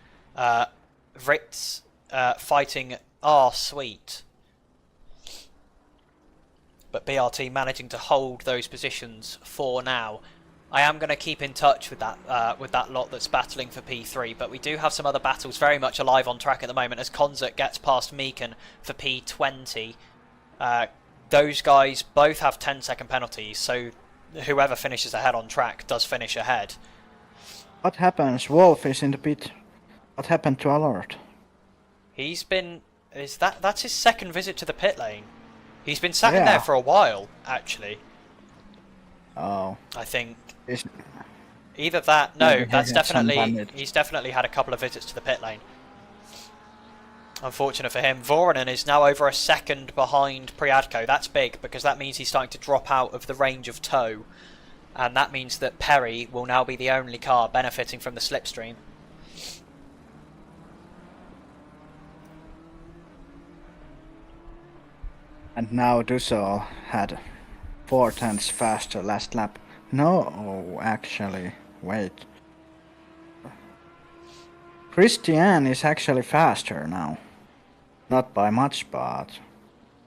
Ritz fighting sweet. But BRT managing to hold those positions for now. I am going to keep in touch with that lot that's battling for P3, but we do have some other battles very much alive on track at the moment as Konzert gets past Meekin for P20. Those guys both have 10-second penalties, so whoever finishes ahead on track does finish ahead. What happens? Wolf is in the pit. What happened to Alert? He's been... That's his second visit to the pit lane. He's been sat in there for a while, actually. Oh. I think... Either that... No, that's definitely... He's definitely had a couple of visits to the pit lane. Unfortunate for him. Voronen is now over a second behind Priadko. That's big, because that means he's starting to drop out of the range of tow. And that means that Perry will now be the only car benefiting from the slipstream. And now Dussault had 4/10 faster last lap. No, actually, wait. Christian is actually faster now. Not by much, but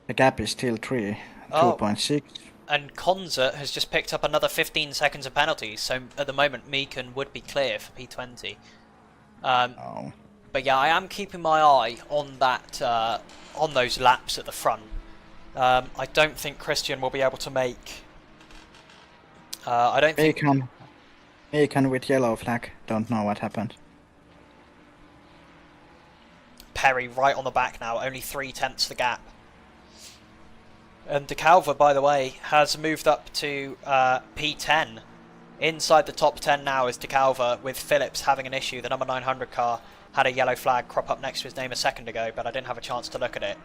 the gap is still 2.6. And Konza has just picked up another 15 seconds of penalties, so at the moment Meekan would be clear for P20. Oh. But yeah, I am keeping my eye on that, on those laps at the front. I don't think Christian will be able to make. I don't think. Meekan with yellow flag. Don't know what happened. Perry right on the back now, only 3/10 the gap. And De Calva, by the way, has moved up to P10. Inside the top 10 now is De Calva, with Phillips having an issue. The number 900 car had a yellow flag crop up next to his name a second ago, but I didn't have a chance to look at it.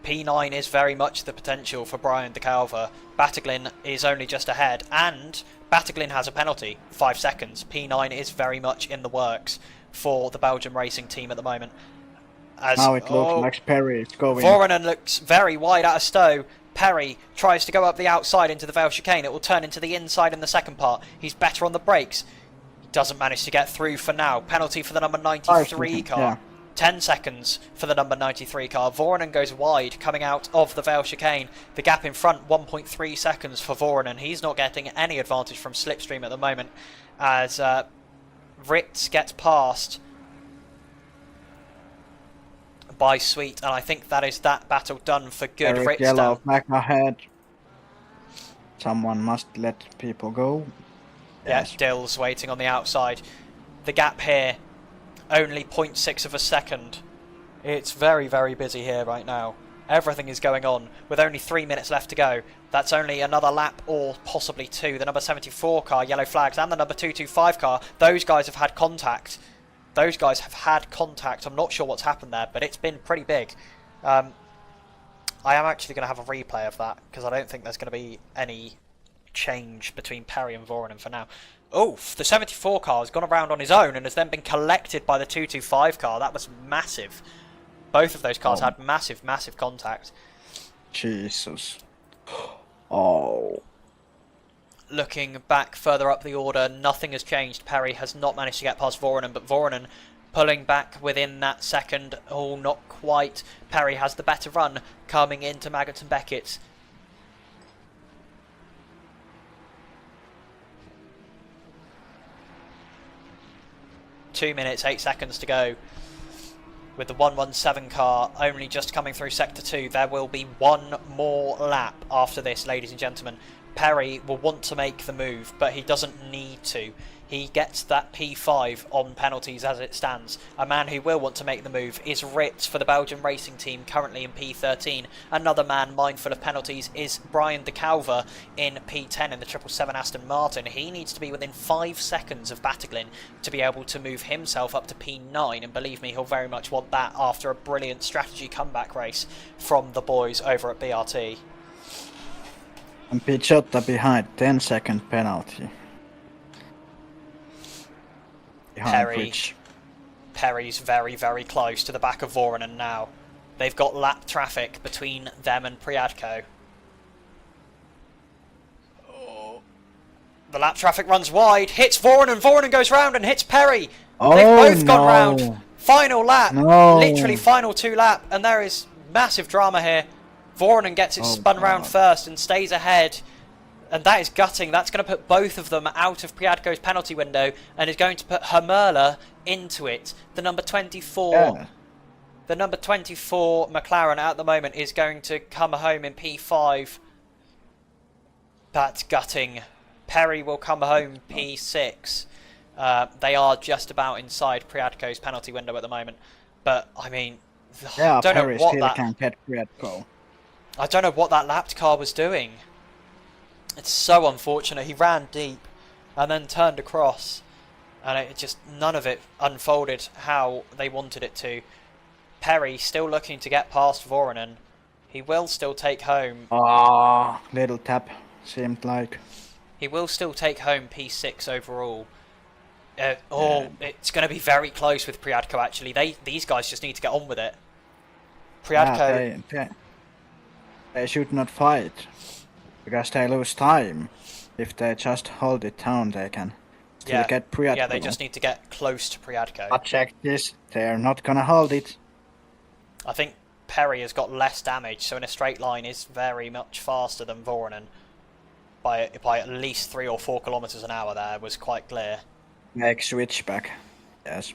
P9 is very much the potential for Brian De Calva. Bateglin is only just ahead, and Bateglin has a penalty, 5 seconds. P9 is very much in the works for the Belgian racing team at the moment. Now it looks like Perry is going. Voronen looks very wide out of Stowe. Perry tries to go up the outside into the Vale chicane. It will turn into the inside in the second part. He's better on the brakes. He doesn't manage to get through for now. Penalty for the number 93 car. Yeah. 10 seconds for the number 93 car. Voronen goes wide coming out of the Vale chicane. The gap in front, 1.3 seconds for Voronen. He's not getting any advantage from slipstream at the moment as Ritz gets past by Sweet, and I think that is that battle done for good. Eric yellow flag ahead. Someone must let people go. Yes. Yeah, Dill's waiting on the outside. The gap here, only 0.6 of a second. It's very, very busy here right now. Everything is going on with only 3 minutes left to go. That's only another lap or possibly two. The number 74 car, yellow flags, and the number 225 car, those guys have had contact. Those guys have had contact. I'm not sure what's happened there, but it's been pretty big. I am actually going to have a replay of that because I don't think there's going to be any change between Perry and Voronen for now. Oh, the 74 car has gone around on his own and has then been collected by the 225 car. That was massive. Both of those cars had massive, massive contact. Jesus. Oh. Looking back further up the order, nothing has changed. Perry has not managed to get past Voronen, but Voronen pulling back within that second. Oh, not quite. Perry has the better run coming into Maggots and Beckett. Two minutes, 8 seconds to go. With the 117 car only just coming through Sector 2, there will be one more lap after this, ladies and gentlemen. Perry will want to make the move, but he doesn't need to. He gets that P5 on penalties as it stands. A man who will want to make the move is Ritz for the Belgian racing team, currently in P13. Another man mindful of penalties is Brian De Calva in P10 in the 777 Aston Martin. He needs to be within 5 seconds of Bateglin to be able to move himself up to P9, and believe me, he'll very much want that after a brilliant strategy comeback race from the boys over at BRT. And Pichotta behind, 10-second penalty. Perry's very, very close to the back of Voronen now. They've got lap traffic between them and Priadko. Oh. The lap traffic runs wide, hits Voronen, Voronen goes round and hits Perry. Oh, they've both gone round. Final lap, no. Literally final 2 lap, and there is massive drama here. Voronen gets it spun round first and stays ahead. And that is gutting. That's going to put both of them out of Priadko's penalty window and is going to put Hermerla into it. The number 24. Yeah. The number 24 McLaren at the moment is going to come home in P5. That's gutting. Perry will come home P6. They are just about inside Priadko's penalty window at the moment. But, I mean, yeah, I don't Perry know what still that... can't get Priadko. I don't know what that lapped car was doing. It's so unfortunate. He ran deep and then turned across, and it just, none of it unfolded how they wanted it to. Perry still looking to get past Voronen. He will still take home. Little tap seemed like. He will still take home P6 overall. It's going to be very close with Priadko actually. These guys just need to get on with it. Priadko. Yeah, they should not fight. Because they lose time. If they just hold it down, they can still get Priadko. Yeah, they just need to get close to Priadko. But check this, they're not gonna hold it. I think Perry has got less damage, so in a straight line is very much faster than Voronen by at least 3 or 4 kilometers an hour. There was quite clear. Make switchback. Yes.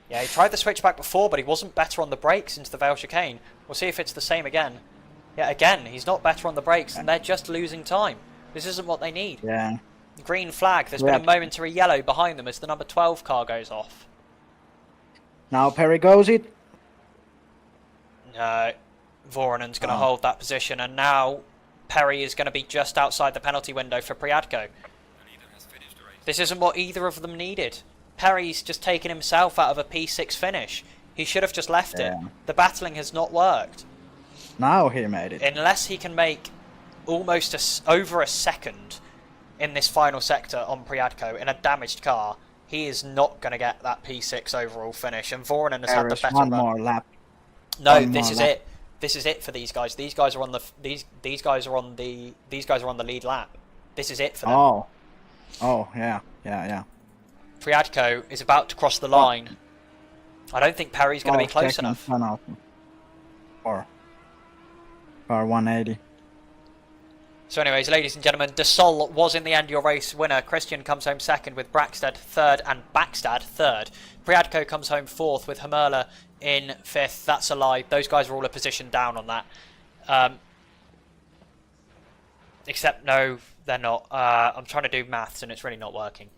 Yeah, he tried the switchback before, but he wasn't better on the brakes into the Vale chicane. We'll see if it's the same again. Yeah, again, he's not better on the brakes, and they're just losing time. This isn't what they need. Yeah. Green flag. There's been a momentary yellow behind them as the number 12 car goes off. Now Perry goes it. No, Voronen's going to hold that position, and now Perry is going to be just outside the penalty window for Priadko. This isn't what either of them needed. Perry's just taken himself out of a P6 finish. He should have just left it. The battling has not worked. Now he made it. Unless he can make almost over a second in this final sector on Priadko in a damaged car, he is not going to get that P6 overall finish. And Voronen has had the better run. More lap. No, this is it. This is it for these guys. These guys are on the these guys are on the lead lap. This is it for them. Oh, yeah. Priadko is about to cross the line. I don't think Perry's going to be close enough. Or 180. So anyways, ladies and gentlemen, De Sol was in the end your race winner. Christian comes home second with Brackstad third and Backstad third. Priadko comes home fourth with Hermerla in fifth. That's a lie. Those guys are all a position down on that. Except, no, they're not. I'm trying to do maths and it's really not working.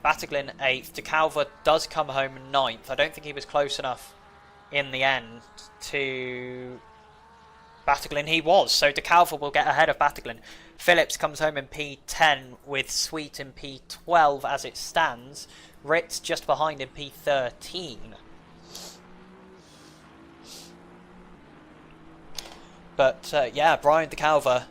Battaglin 8th. De Calva does come home 9th. I don't think he was close enough in the end to Battaglin. He was, so De Calva will get ahead of Battaglin. Phillips comes home in P10 with Sweet in P12 as it stands. Ritz just behind in P13. But yeah, Brian De Calva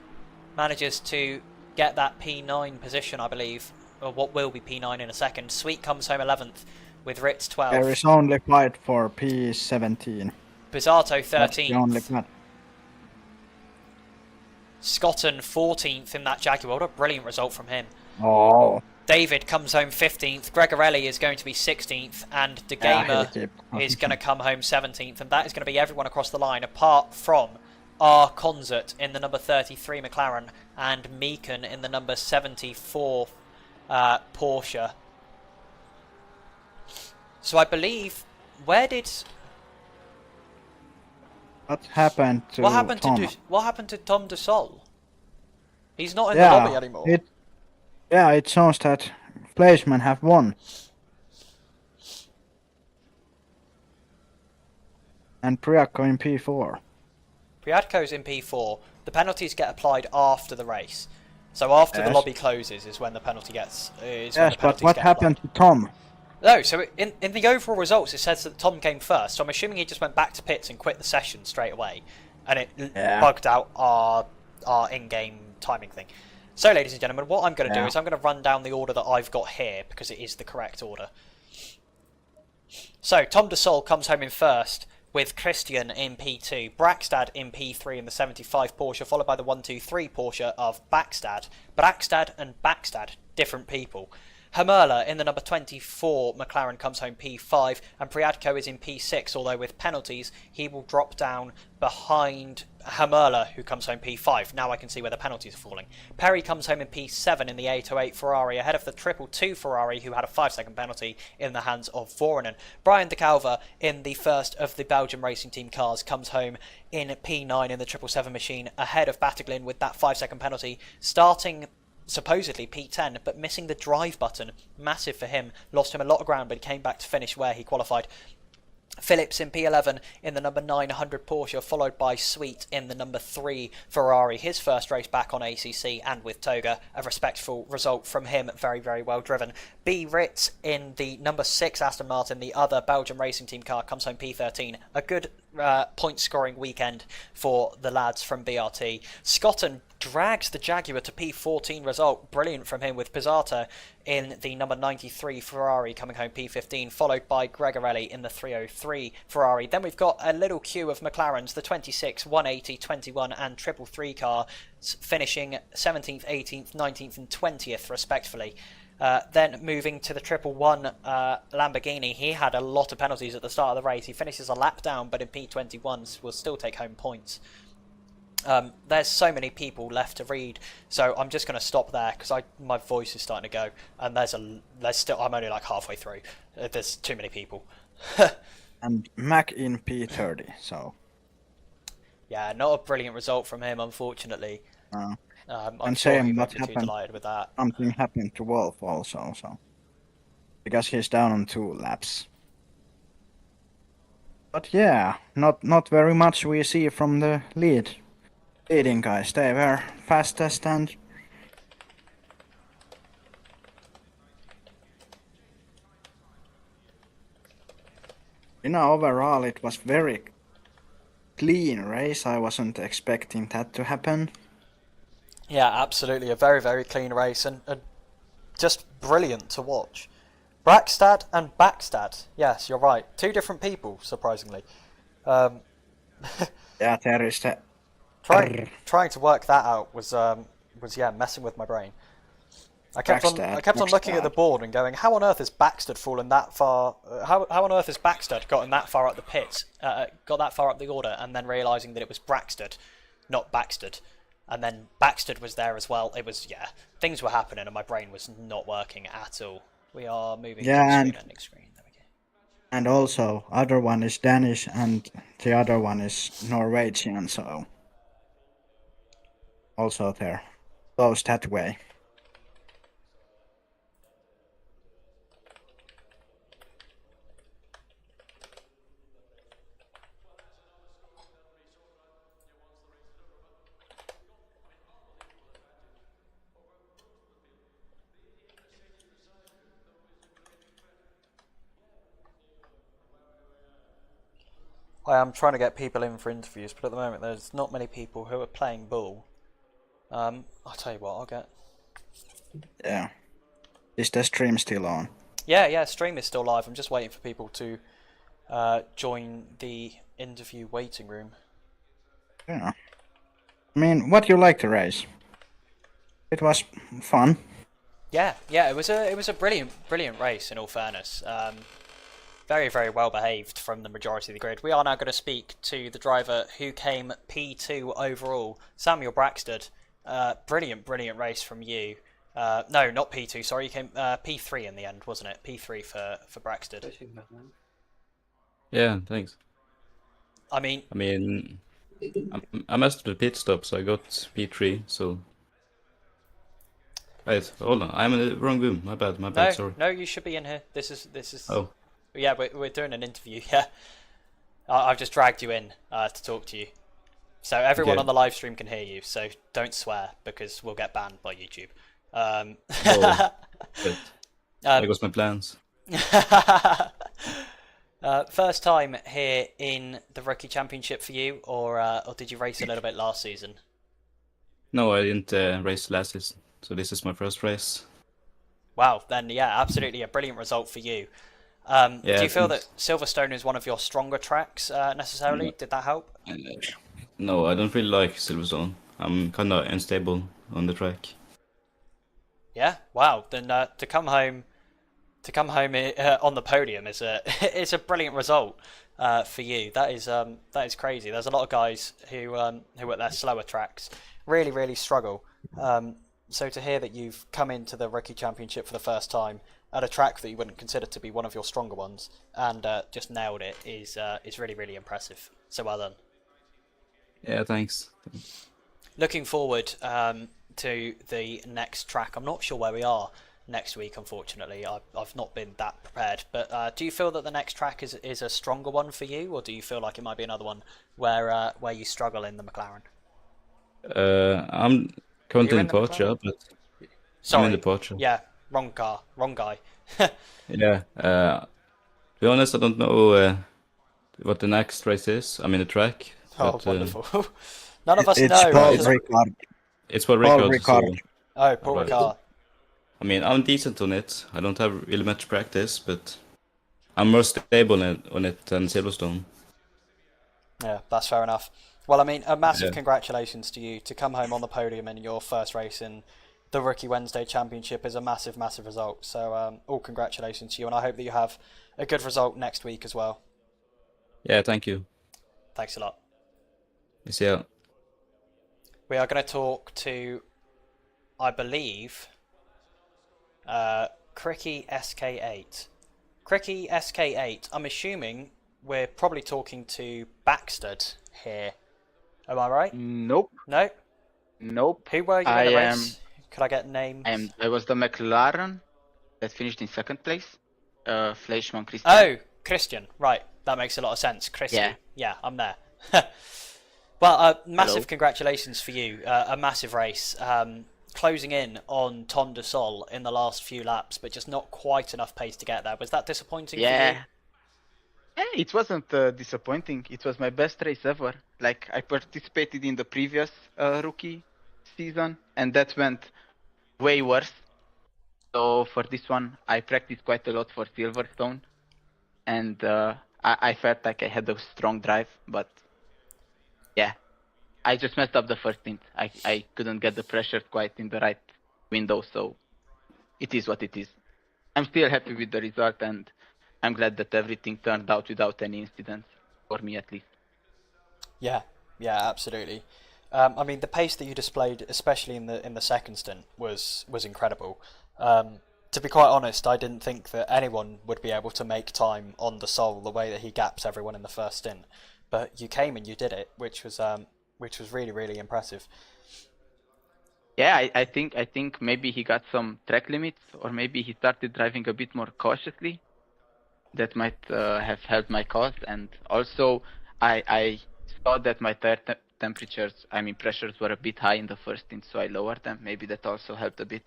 manages to get that P9 position, I believe. Or what will be P9 in a second. Sweet comes home 11th with Ritz 12th. There is only fight for P17. Bizarto 13th. That's the only fight. Scotton 14th in that Jaguar. What a brilliant result from him. Oh. David comes home 15th. Gregorelli is going to be 16th. And De Gamer is going to come home 17th. And that is going to be everyone across the line apart from R. Concert in the number 33 McLaren and Meekin in the number 74 Porsche. So I believe, what happened to Tom? What happened to Tom De Sol? He's not in the lobby anymore. It shows that Fleischmann have won. And Priadko in P4. Priadko's in P4. The penalties get applied after the race. So after the lobby closes is when the penalty gets... but what happened to Tom? No, so in the overall results it says that Tom came first. So I'm assuming he just went back to pits and quit the session straight away. And it bugged out our in-game timing thing. So ladies and gentlemen, what I'm going to do is I'm going to run down the order that I've got here because it is the correct order. So Tom De Sol comes home in first with Christian in P2, Brackstad in P3 in the 75 Porsche, followed by the 123 Porsche of Backstad. Brackstad and Backstad, different people. Hermerla in the number 24 McLaren comes home P5, and Priadko is in P6, although with penalties he will drop down behind Hermerla, who comes home P5. Now I can see where the penalties are falling. Perry comes home in P7 in the 808 Ferrari, ahead of the 222 Ferrari, who had a 5-second penalty in the hands of Voronen. Brian De Calva, in the first of the Belgian racing team cars, comes home in P9 in the 777 machine, ahead of Battaglin with that 5-second penalty, starting supposedly P10, but missing the drive button. Massive for him. Lost him a lot of ground, but he came back to finish where he qualified. Phillips in P11 in the number 900 Porsche, followed by Sweet in the number 3 Ferrari. His first race back on ACC and with Toga. A respectful result from him. Very, very well driven. B. Ritz in the number 6 Aston Martin, the other Belgian racing team car, comes home P13. A good point-scoring weekend for the lads from BRT. Scotton drags the Jaguar to P14 result. Brilliant from him, with Pizzata in the number 93 Ferrari coming home P15, followed by Gregorelli in the 303 Ferrari. Then we've got a little queue of McLarens, the 26, 180, 21 and 333 car, finishing 17th, 18th, 19th and 20th respectively. Then moving to the 111 Lamborghini, he had a lot of penalties at the start of the race. He finishes a lap down, but in P21 will still take home points. There's so many people left to read, so I'm just going to stop there because my voice is starting to go, and there's still, I'm only like halfway through. There's too many people. And Mac in P30, so. Yeah, not a brilliant result from him, unfortunately. I'm And sure he same won't what be too delighted with that. something happened to Wolf also, so. Because he's down on 2 laps. But yeah, not very much we see from the leading guys. They were fastest and overall it was very clean race. I wasn't expecting that to happen. Yeah, absolutely. A very, very clean race and just brilliant to watch. Brackstad and Backstad. Yes, you're right. 2 different people, surprisingly. Yeah, there is that. Trying to work that out was messing with my brain. I kept on looking at the board and going, how on earth has Backstad fallen that far? How on earth has Backstad gotten that far up the pit? Got that far up the order, and then realising that it was Brackstad, not Backstad. And then Backstad was there as well. It was, things were happening and my brain was not working at all. We are moving to the screen and next screen. There we go. And also, other one is Danish and the other one is Norwegian, so also there. Goes that way. I am trying to get people in for interviews, but at the moment there's not many people who are playing ball. I'll tell you what, I'll get... Yeah. Is the stream still on? Yeah, stream is still live. I'm just waiting for people to join the interview waiting room. Yeah. I mean, what you like to race? It was fun. Yeah, it was a brilliant race in all fairness. Very, very well behaved from the majority of the grid. We are now going to speak to the driver who came P2 overall, Samuel Brackstad. Brilliant race from you. No, not P2, sorry, you came P3 in the end, wasn't it? P3 for Brackstad. Yeah, thanks. I mean, I messed with the pit stop, so I got P3, so... Wait, hold on, I'm in the wrong room, my bad, sorry. No, you should be in here. This is... Oh. Yeah, we're doing an interview, yeah. I've just dragged you in to talk to you. So everyone on the live stream can hear you, so don't swear, because we'll get banned by YouTube. Oh, there goes my plans. First time here in the Rookie Championship for you, or did you race a little bit last season? No, I didn't race last season, so this is my first race. Wow, then yeah, absolutely a brilliant result for you. Do you feel that Silverstone is one of your stronger tracks necessarily? Did that help? No, I don't really like Silverstone. I'm kind of unstable on the track. Yeah, wow. Then to come home on the podium is it's a brilliant result for you. That is crazy. There's a lot of guys who at their slower tracks really struggle. So to hear that you've come into the Rookie Championship for the first time at a track that you wouldn't consider to be one of your stronger ones and just nailed it is really impressive. So well done. Yeah, thanks. Looking forward to the next track. I'm not sure where we are next week, unfortunately. I've not been that prepared. But do you feel that the next track is a stronger one for you, or do you feel like it might be another one where you struggle in the McLaren? I'm currently in Porsche, but sorry, I'm in the Porsche. Yeah, wrong car, wrong guy. Yeah. To be honest, I don't know what the next race is. I'm in the track. Oh, but, wonderful. None of us it's know. Paul Ricard. It's for Ricard. Ricard. So, Oh, Paul Ricard. I mean, I'm decent on it. I don't have really much practice, but I'm more stable on it than Silverstone. Yeah, that's fair enough. Well, I mean, a massive congratulations to you to come home on the podium in your first race in the Rookie Wednesday Championship is a massive, massive result. So all congratulations to you, and I hope that you have a good result next week as well. Yeah, thank you. Thanks a lot. See ya. We are going to talk to, I believe, Cricky SK8. Cricky SK8, I'm assuming we're probably talking to Baxted here. Am I right? Nope. No? Nope. Who were you in the race? Could I get names? I was the McLaren that finished in second place. Fleischmann Christian. Oh, Christian. Right. That makes a lot of sense. Christy. Yeah, I'm there. Well, massive Hello. Congratulations for you. A massive race. Closing in on Ton de Sol in the last few laps, but just not quite enough pace to get there. Was that disappointing for you? Yeah, it wasn't disappointing. It was my best race ever. Like, I participated in the previous rookie season, and that went way worse. So for this one, I practiced quite a lot for Silverstone, and I felt like I had a strong drive, but yeah, I just messed up the first stint. I couldn't get the pressure quite in the right window, so it is what it is. I'm still happy with the result, and I'm glad that everything turned out without any incidents, for me at least. Yeah, absolutely. I mean, the pace that you displayed, especially in the second stint, was incredible. To be quite honest, I didn't think that anyone would be able to make time on the Sol the way that he gaps everyone in the first stint. But you came and you did it, which was really, really impressive. Yeah, I think maybe he got some track limits, or maybe he started driving a bit more cautiously. That might have helped my cause, and also I saw that my tire temperatures, pressures were a bit high in the first stint, so I lowered them. Maybe that also helped a bit.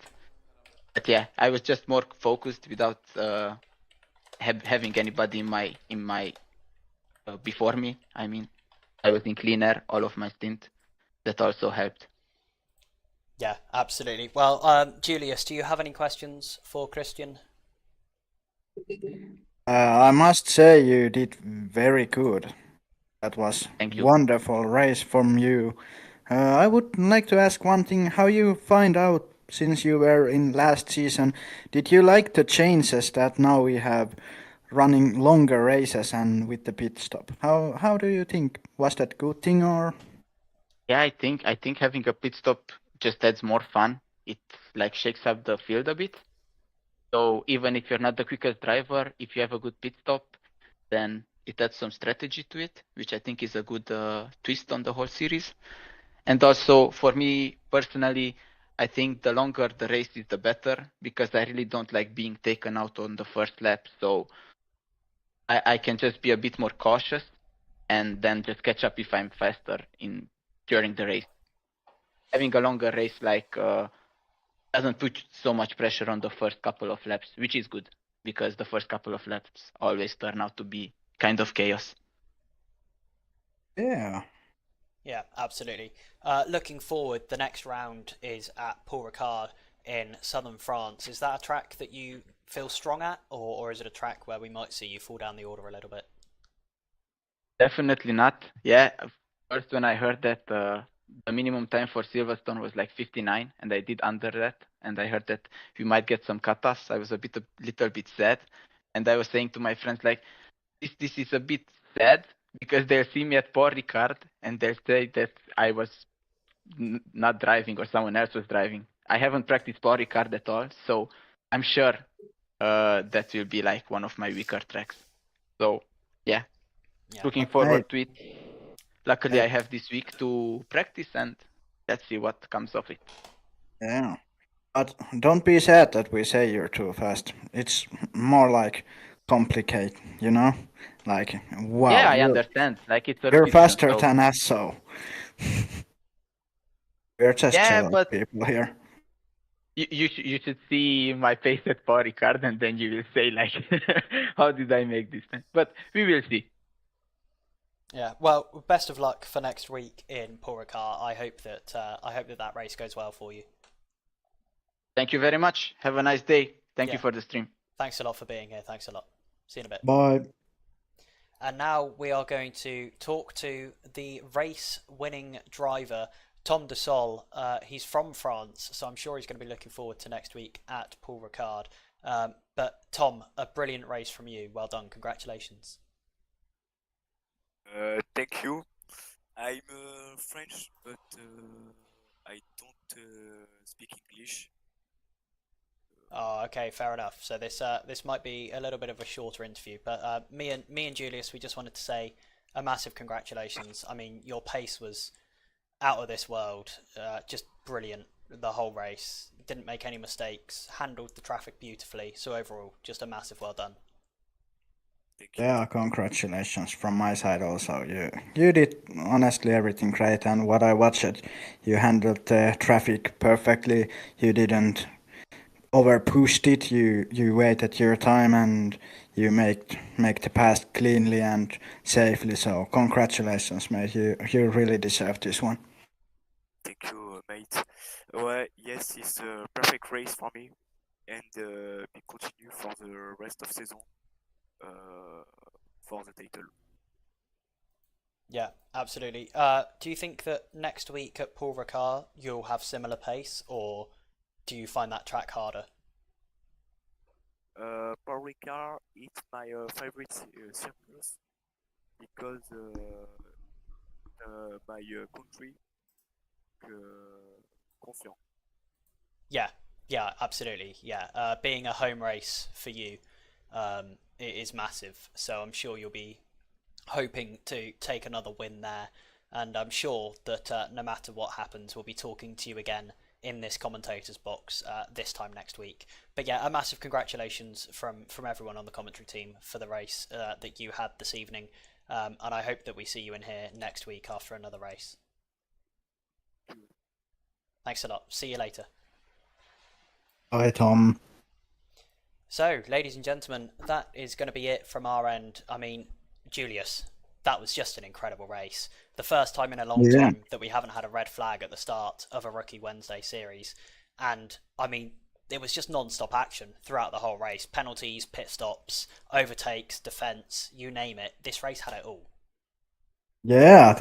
But yeah, I was just more focused without having anybody in my before me. I mean, I was in clean air all of my stint. That also helped. Yeah, absolutely. Well, Julius, do you have any questions for Christian? I must say you did very good. That was Thank you. wonderful race from you. I would like to ask one thing: how you find out since you were in last season? Did you like the changes that now we have running longer races and with the pit stop? How do you think? Was that good thing or? Yeah, I think having a pit stop just adds more fun. It like shakes up the field a bit. So even if you're not the quickest driver, if you have a good pit stop, then it adds some strategy to it, which I think is a good twist on the whole series. And also for me personally, I think the longer the race is, the better, because I really don't like being taken out on the first lap. So I can just be a bit more cautious and then just catch up if I'm faster during the race. Having a longer race doesn't put so much pressure on the first couple of laps, which is good, because the first couple of laps always turn out to be kind of chaos. Yeah. Yeah, absolutely. Looking forward, the next round is at Paul Ricard in southern France. Is that a track that you feel strong at, or is it a track where we might see you fall down the order a little bit? Definitely not. Yeah, first when I heard that the minimum time for Silverstone was like 59, and I did under that, and I heard that we might get some cutoffs, I was a little bit sad, and I was saying to my friends like, this is a bit sad, because they'll see me at Paul Ricard and they'll say that I was not driving or someone else was driving. I haven't practiced Paul Ricard at all, so I'm sure that will be like one of my weaker tracks. So yeah. Looking forward to it. Luckily, I have this week to practice, and let's see what comes of it. Yeah. But don't be sad that we say you're too fast. It's more like complicate, you know? Like, wow. Yeah, I understand. Like, it's a You're rookie faster season, so... than us, so we're just Yeah, jealous but people here. you should see my face at Paul Ricard, and then you will say like, how did I make this time? But we will see. Yeah, well, best of luck for next week in Paul Ricard. I hope that race goes well for you. Thank you very much. Have a nice day. Thank you for the stream. Thanks a lot for being here. Thanks a lot. See you in a bit. Bye. And now we are going to talk to the race-winning driver, Tom de Sol, he's from France, so I'm sure he's going to be looking forward to next week at Paul Ricard. But Tom, a brilliant race from you. Well done. Congratulations. Thank you. I'm French, but I don't speak English. Oh, okay, fair enough. So this might be a little bit of a shorter interview, but me and Julius, we just wanted to say a massive congratulations. I mean, your pace was out of this world, just brilliant the whole race. Didn't make any mistakes, handled the traffic beautifully. So overall, just a massive well done. Thank you. Yeah, congratulations from my side also. You did honestly everything great, and what I watched, you handled the traffic perfectly. You didn't over pushed it. You waited your time and you make the pass cleanly and safely. So congratulations, mate. You really deserve this one. Thank you, mate. Well, yes, it's a perfect race for me, and we continue for the rest of season for the title. Yeah, absolutely. Do you think that next week at Paul Ricard you'll have similar pace, or do you find that track harder? Paul Ricard, it's my favorite circus because my country confiant. Yeah, absolutely. Yeah, being a home race for you, it is massive. So I'm sure you'll be hoping to take another win there, and I'm sure that no matter what happens, we'll be talking to you again in this commentators box this time next week. But yeah, a massive congratulations from everyone on the commentary team for the race that you had this evening, and I hope that we see you in here next week after another race. Thanks a lot. See you later. Bye, Tom. So, ladies and gentlemen, that is going to be it from our end. I mean, Julius, that was just an incredible race. The first time in a long time that we haven't had a red flag at the start of a Rookie Wednesday series. And, I mean, it was just non-stop action throughout the whole race. Penalties, pit stops, overtakes, defence, you name it. This race had it all. Yeah,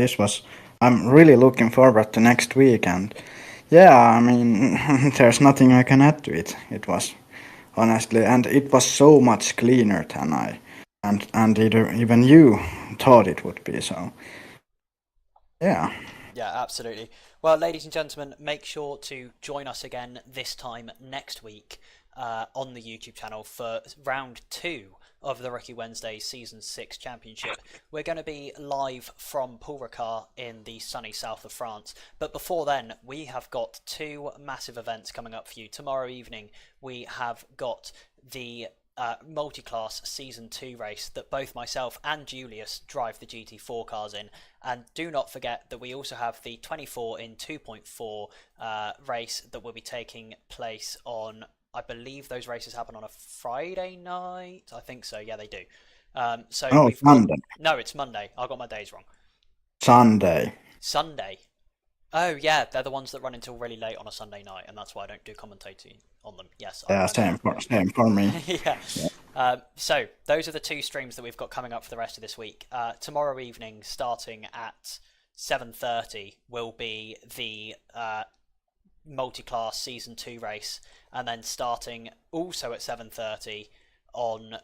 I'm really looking forward to next week, and yeah, I mean, there's nothing I can add to it. It was honestly, and it was so much cleaner than even you thought it would be. So, yeah. Yeah, absolutely. Well, ladies and gentlemen, make sure to join us again this time next week on the YouTube channel for round 2 of the Rookie Wednesday Season 6 Championship. We're going to be live from Paul Ricard in the sunny south of France. But before then, we have got 2 massive events coming up for you. Tomorrow evening, we have got the multi-class Season 2 race that both myself and Julius drive the GT4 cars in. And do not forget that we also have the 24 in 2.4 race that will be taking place on, I believe those races happen on a Friday night. I think so. Yeah, they do. Monday. No, it's Monday. I got my days wrong. Sunday. Oh, yeah, they're the ones that run until really late on a Sunday night, and that's why I don't do commentating on them. Yes. Yeah, same for me. Yeah. So those are the 2 streams that we've got coming up for the rest of this week. Tomorrow evening, starting at 7:30, will be the multi-class Season 2 race, and then starting also at 7:30 on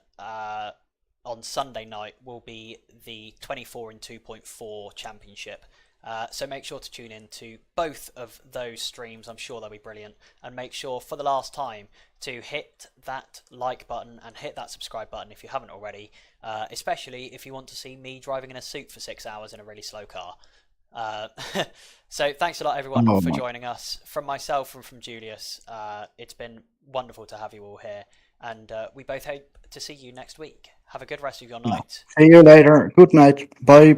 Sunday night will be the 24 in 2.4 championship. So make sure to tune in to both of those streams. I'm sure they'll be brilliant. And make sure for the last time to hit that like button and hit that subscribe button if you haven't already, especially if you want to see me driving in a suit for 6 hours in a really slow car. So thanks a lot everyone for joining us. From myself and from Julius, it's been wonderful to have you all here, and we both hope to see you next week. Have a good rest of your night. See you later. Good night. Bye.